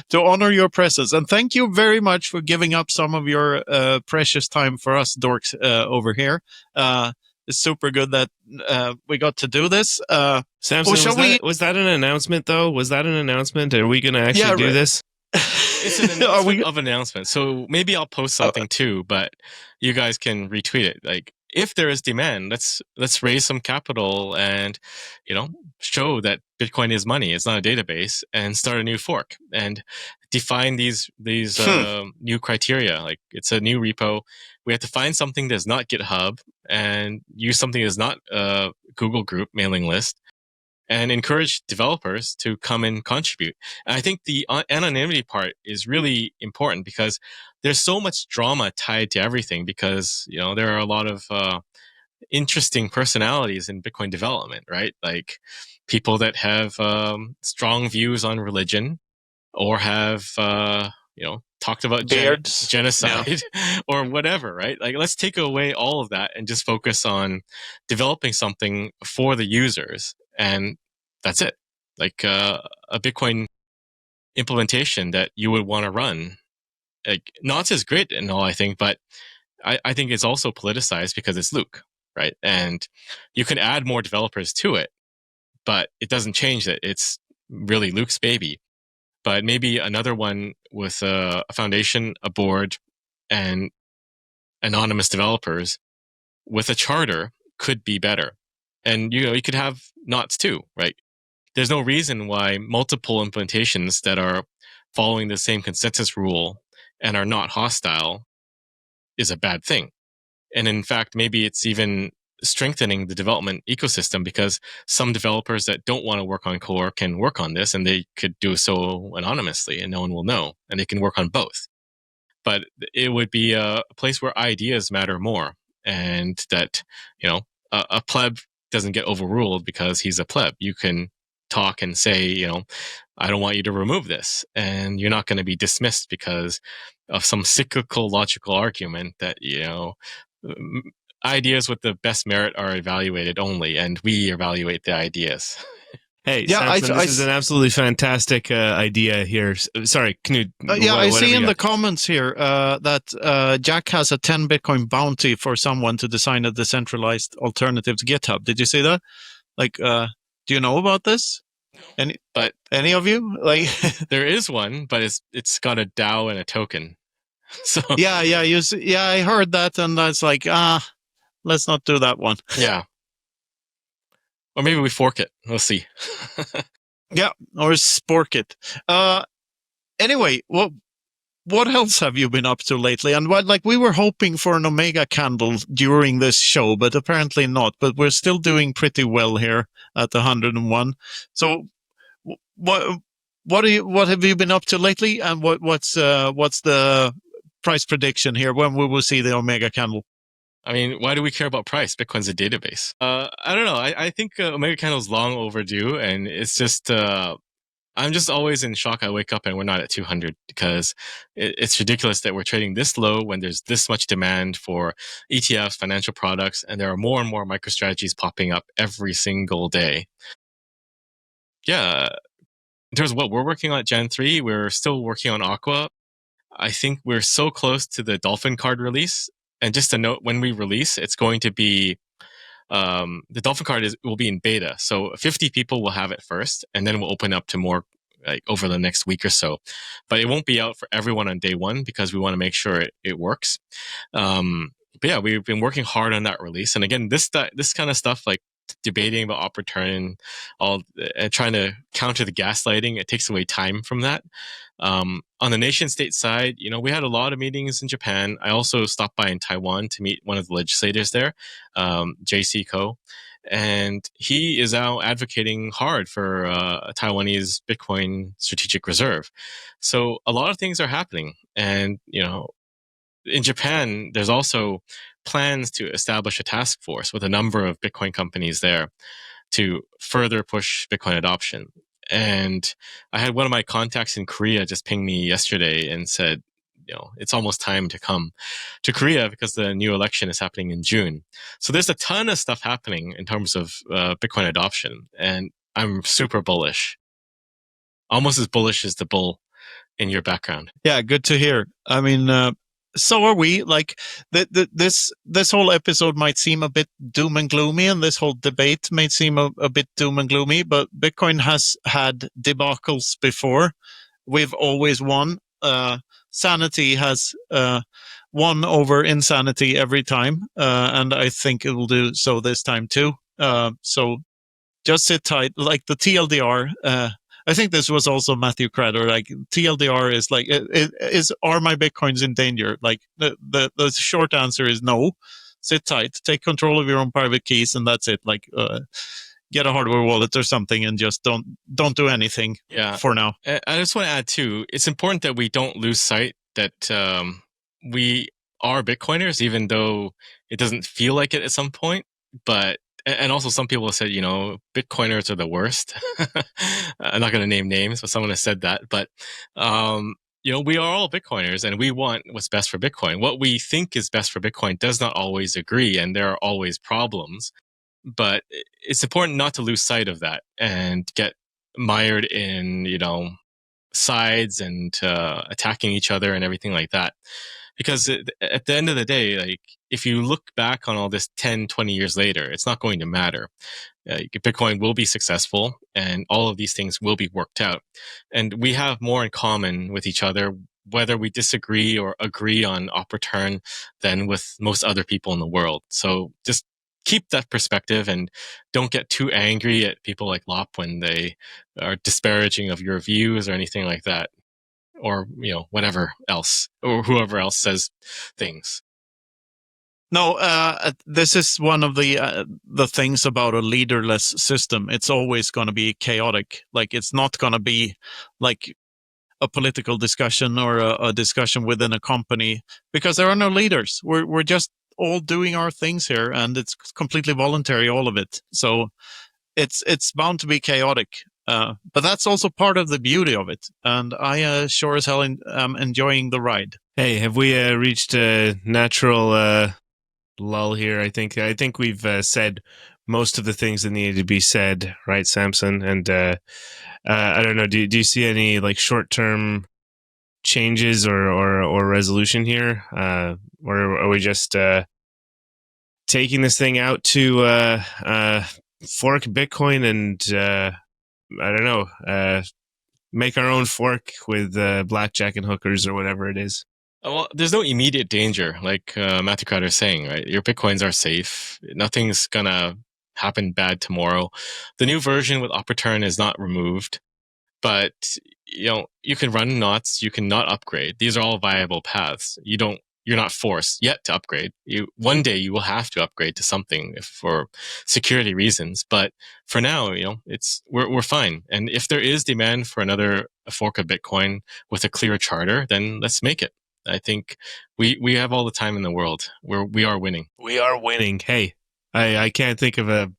To honor your presence. And thank you very much for giving up some of your precious time for us dorks over here. It's super good that we got to do this. Samson, was that an announcement, though? Was that an announcement? Are we going to actually do this? It's an announcement of announcement. So maybe I'll post something too, but you guys can retweet it. Like, if there is demand, let's raise some capital and, show that Bitcoin is money. It's not a database, and start a new fork and define these new criteria. Like, it's a new repo. We have to find something that's not GitHub and use something that's not a Google group mailing list, and encourage developers to come and contribute. And I think the anonymity part is really important, because there's so much drama tied to everything, because, there are a lot of interesting personalities in Bitcoin development, right? Like people that have strong views on religion, or have, talked about genocide or whatever, right? Like, let's take away all of that and just focus on developing something for the users. And that's it. Like a Bitcoin implementation that you would want to run. Like, Knots is great and all, I think, but I think it's also politicized because it's Luke, right? And you can add more developers to it, but it doesn't change that it's really Luke's baby. But maybe another one with a foundation, a board, and anonymous developers with a charter could be better. And, you could have Knots too, right? There's no reason why multiple implementations that are following the same consensus rule and are not hostile is a bad thing. And in fact, maybe it's even strengthening the development ecosystem, because some developers that don't want to work on core can work on this, and they could do so anonymously and no one will know, and they can work on both. But it would be a place where ideas matter more, and that, a pleb doesn't get overruled because he's a pleb. You can talk and say, I don't want you to remove this, and you're not going to be dismissed because of some cyclical logical argument that, ideas with the best merit are evaluated only, and we evaluate the ideas. Hey, Samson, this is an absolutely fantastic idea here. Sorry, Knut. I see in the comments here that Jack has a 10 Bitcoin bounty for someone to design a decentralized alternative to GitHub. Did you see that? Like, do you know about this? Any of you? Like, there is one, but it's got a DAO and a token. So yeah, I heard that, and that's like, let's not do that one. Yeah. Or maybe we fork it. We'll see. Yeah, or spork it. Anyway, what else have you been up to lately? And we were hoping for an Omega candle during this show, but apparently not. But we're still doing pretty well here at 101. So, what have you been up to lately? And what's the price prediction here when we will see the Omega candle? I mean, why do we care about price? Bitcoin's a database. I don't know. I think Omega candle's long overdue, and it's just. I'm just always in shock. I wake up and we're not at 200 because it's ridiculous that we're trading this low when there's this much demand for ETFs, financial products, and there are more and more MicroStrategies popping up every single day. Yeah. In terms of what we're working on at Gen 3, we're still working on Aqua. I think we're so close to the Dolphin card release. And just to note, when we release, it's going to be the Dolphin card will be in beta. So 50 people will have it first, and then we'll open up to more like over the next week or so. But it won't be out for everyone on day one because we want to make sure it works. But yeah, we've been working hard on that release. And again, this kind of stuff, like debating about op return, and trying to counter the gaslighting, it takes away time from that. On the nation state side, we had a lot of meetings in Japan. I also stopped by in Taiwan to meet one of the legislators there, JC Ko, and he is now advocating hard for a Taiwanese Bitcoin strategic reserve. So a lot of things are happening. And, in Japan, there's also plans to establish a task force with a number of Bitcoin companies there to further push Bitcoin adoption. And I had one of my contacts in Korea just ping me yesterday and said, it's almost time to come to Korea because the new election is happening in June. So there's a ton of stuff happening in terms of Bitcoin adoption. And I'm super bullish. Almost as bullish as the bull in your background. Yeah, good to hear. I mean, so are we. Like this whole episode might seem a bit doom and gloomy, and this whole debate may seem a bit doom and gloomy, but Bitcoin has had debacles before. We've always won. Sanity has won over insanity every time, and I think it will do so this time too. So just sit tight. Like the TLDR, I think this was also Matthew Crader. Like TLDR is like, are my Bitcoins in danger? Like the short answer is no. Sit tight, take control of your own private keys, and that's it. Like get a hardware wallet or something, and just don't do anything. For now. I just want to add too. It's important that we don't lose sight that we are Bitcoiners, even though it doesn't feel like it at some point. But and also some people have said, Bitcoiners are the worst. I'm not going to name names, but someone has said that. But, we are all Bitcoiners and we want what's best for Bitcoin. What we think is best for Bitcoin does not always agree, and there are always problems. But it's important not to lose sight of that and get mired in, sides and attacking each other and everything like that. Because at the end of the day, like if you look back on all this 10, 20 years later, it's not going to matter. Bitcoin will be successful and all of these things will be worked out. And we have more in common with each other, whether we disagree or agree on op return, than with most other people in the world. So just keep that perspective and don't get too angry at people like Lop when they are disparaging of your views or anything like that. Or, whatever else, or whoever else says things. No, this is one of the things about a leaderless system. It's always going to be chaotic. Like it's not going to be like a political discussion or a discussion within a company because there are no leaders. We're just all doing our things here, and it's completely voluntary, all of it. So it's bound to be chaotic. But that's also part of the beauty of it. And I sure as hell am enjoying the ride. Hey, have we reached a natural lull here? I think we've said most of the things that needed to be said, right, Samson? And I don't know, do you see any like short-term changes or resolution here? Or are we just taking this thing out to fork Bitcoin and I don't know, make our own fork with blackjack and hookers or whatever it is. Well, there's no immediate danger, like Matthew Crowder is saying, right? Your Bitcoins are safe. Nothing's gonna happen bad tomorrow. The new version with op return is not removed, but you can run knots, you can not upgrade. These are all viable paths. You're not forced yet to upgrade. One day you will have to upgrade to something for security reasons, but for now, we're fine. And if there is demand for another fork of Bitcoin with a clear charter, then let's make it. I think we have all the time in the world. We are winning. We are winning. Hey, I can't think of a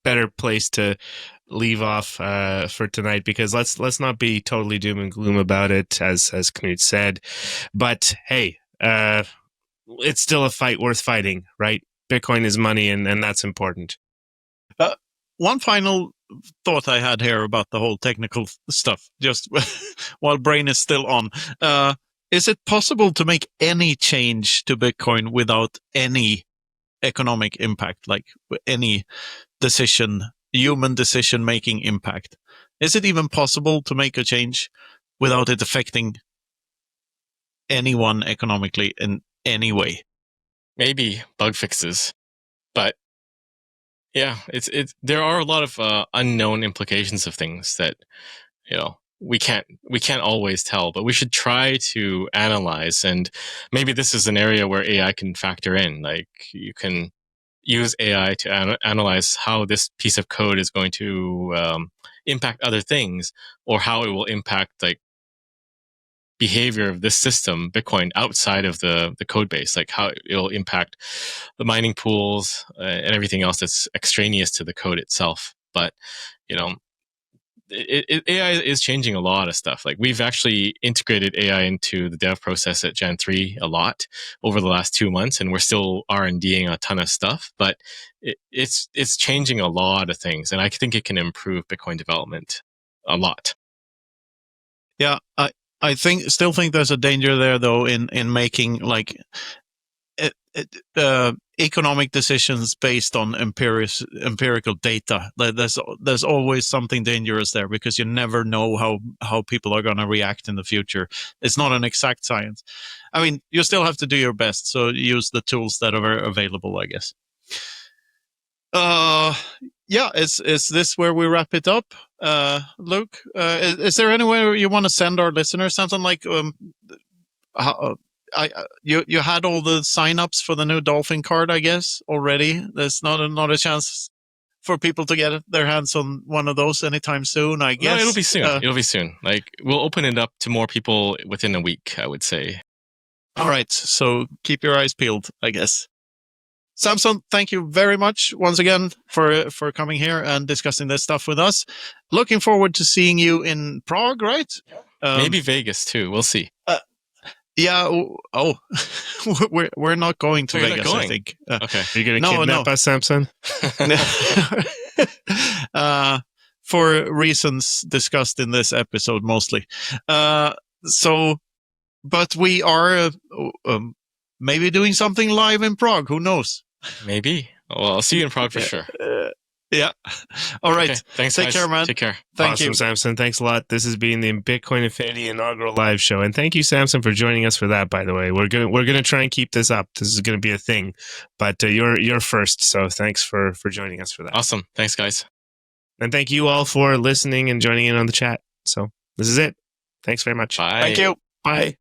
better place to leave off for tonight, because let's not be totally doom and gloom about it, as Knut said. But hey, it's still a fight worth fighting, right? Bitcoin is money, and that's important. One final thought I had here about the whole technical stuff, just while brain is still on. Is it possible to make any change to Bitcoin without any economic impact, like any human decision-making impact? Is it even possible to make a change without it affecting anyone economically in any way? Maybe bug fixes, but yeah, there are a lot of unknown implications of things that we can't always tell, but we should try to analyze. And maybe this is an area where AI can factor in. Like, you can use AI to analyze how this piece of code is going to impact other things, or how it will impact like behavior of this system, Bitcoin, outside of the code base, like how it will impact the mining pools and everything else that's extraneous to the code itself. But AI is changing a lot of stuff. Like, we've actually integrated AI into the dev process at Gen 3 a lot over the last 2 months, and we're still R&Ding a ton of stuff, but it's changing a lot of things, and I think it can improve Bitcoin development a lot. Yeah, I still think there's a danger there, though, in making like economic decisions based on empirical data. There's always something dangerous there, because you never know how people are going to react in the future. It's not an exact science. I mean, you still have to do your best, so use the tools that are available, I guess. Yeah, is this where we wrap it up, Luke? Is there anywhere you want to send our listeners? Something like you had all the signups for the new Dolphin card, I guess, already. There's not a chance for people to get their hands on one of those anytime soon, I guess. No, it'll be soon. It'll be soon. Like, we'll open it up to more people within a week, I would say. All right, so keep your eyes peeled, I guess. Samson, thank you very much once again for coming here and discussing this stuff with us. Looking forward to seeing you in Prague, right? Maybe Vegas too. We'll see. Yeah. Oh, we're not going to Vegas, I think. Okay. Are you going to kidnap us, Samson? For reasons discussed in this episode, mostly. But we are maybe doing something live in Prague. Who knows? Maybe. Well, I'll see you in Prague for sure. Yeah. All right. Okay. Thanks, Take guys. care, man. Take care. Thank Awesome, you. Samson. Thanks a lot. This has been the Bitcoin Infinity inaugural live show, and thank you, Samson, for joining us for that. By the way, we're gonna try and keep this up. This is gonna be a thing, but you're first, so thanks for joining us for that. Awesome. Thanks, guys. And thank you all for listening and joining in on the chat. So this is it. Thanks very much. Bye. Thank you. Bye.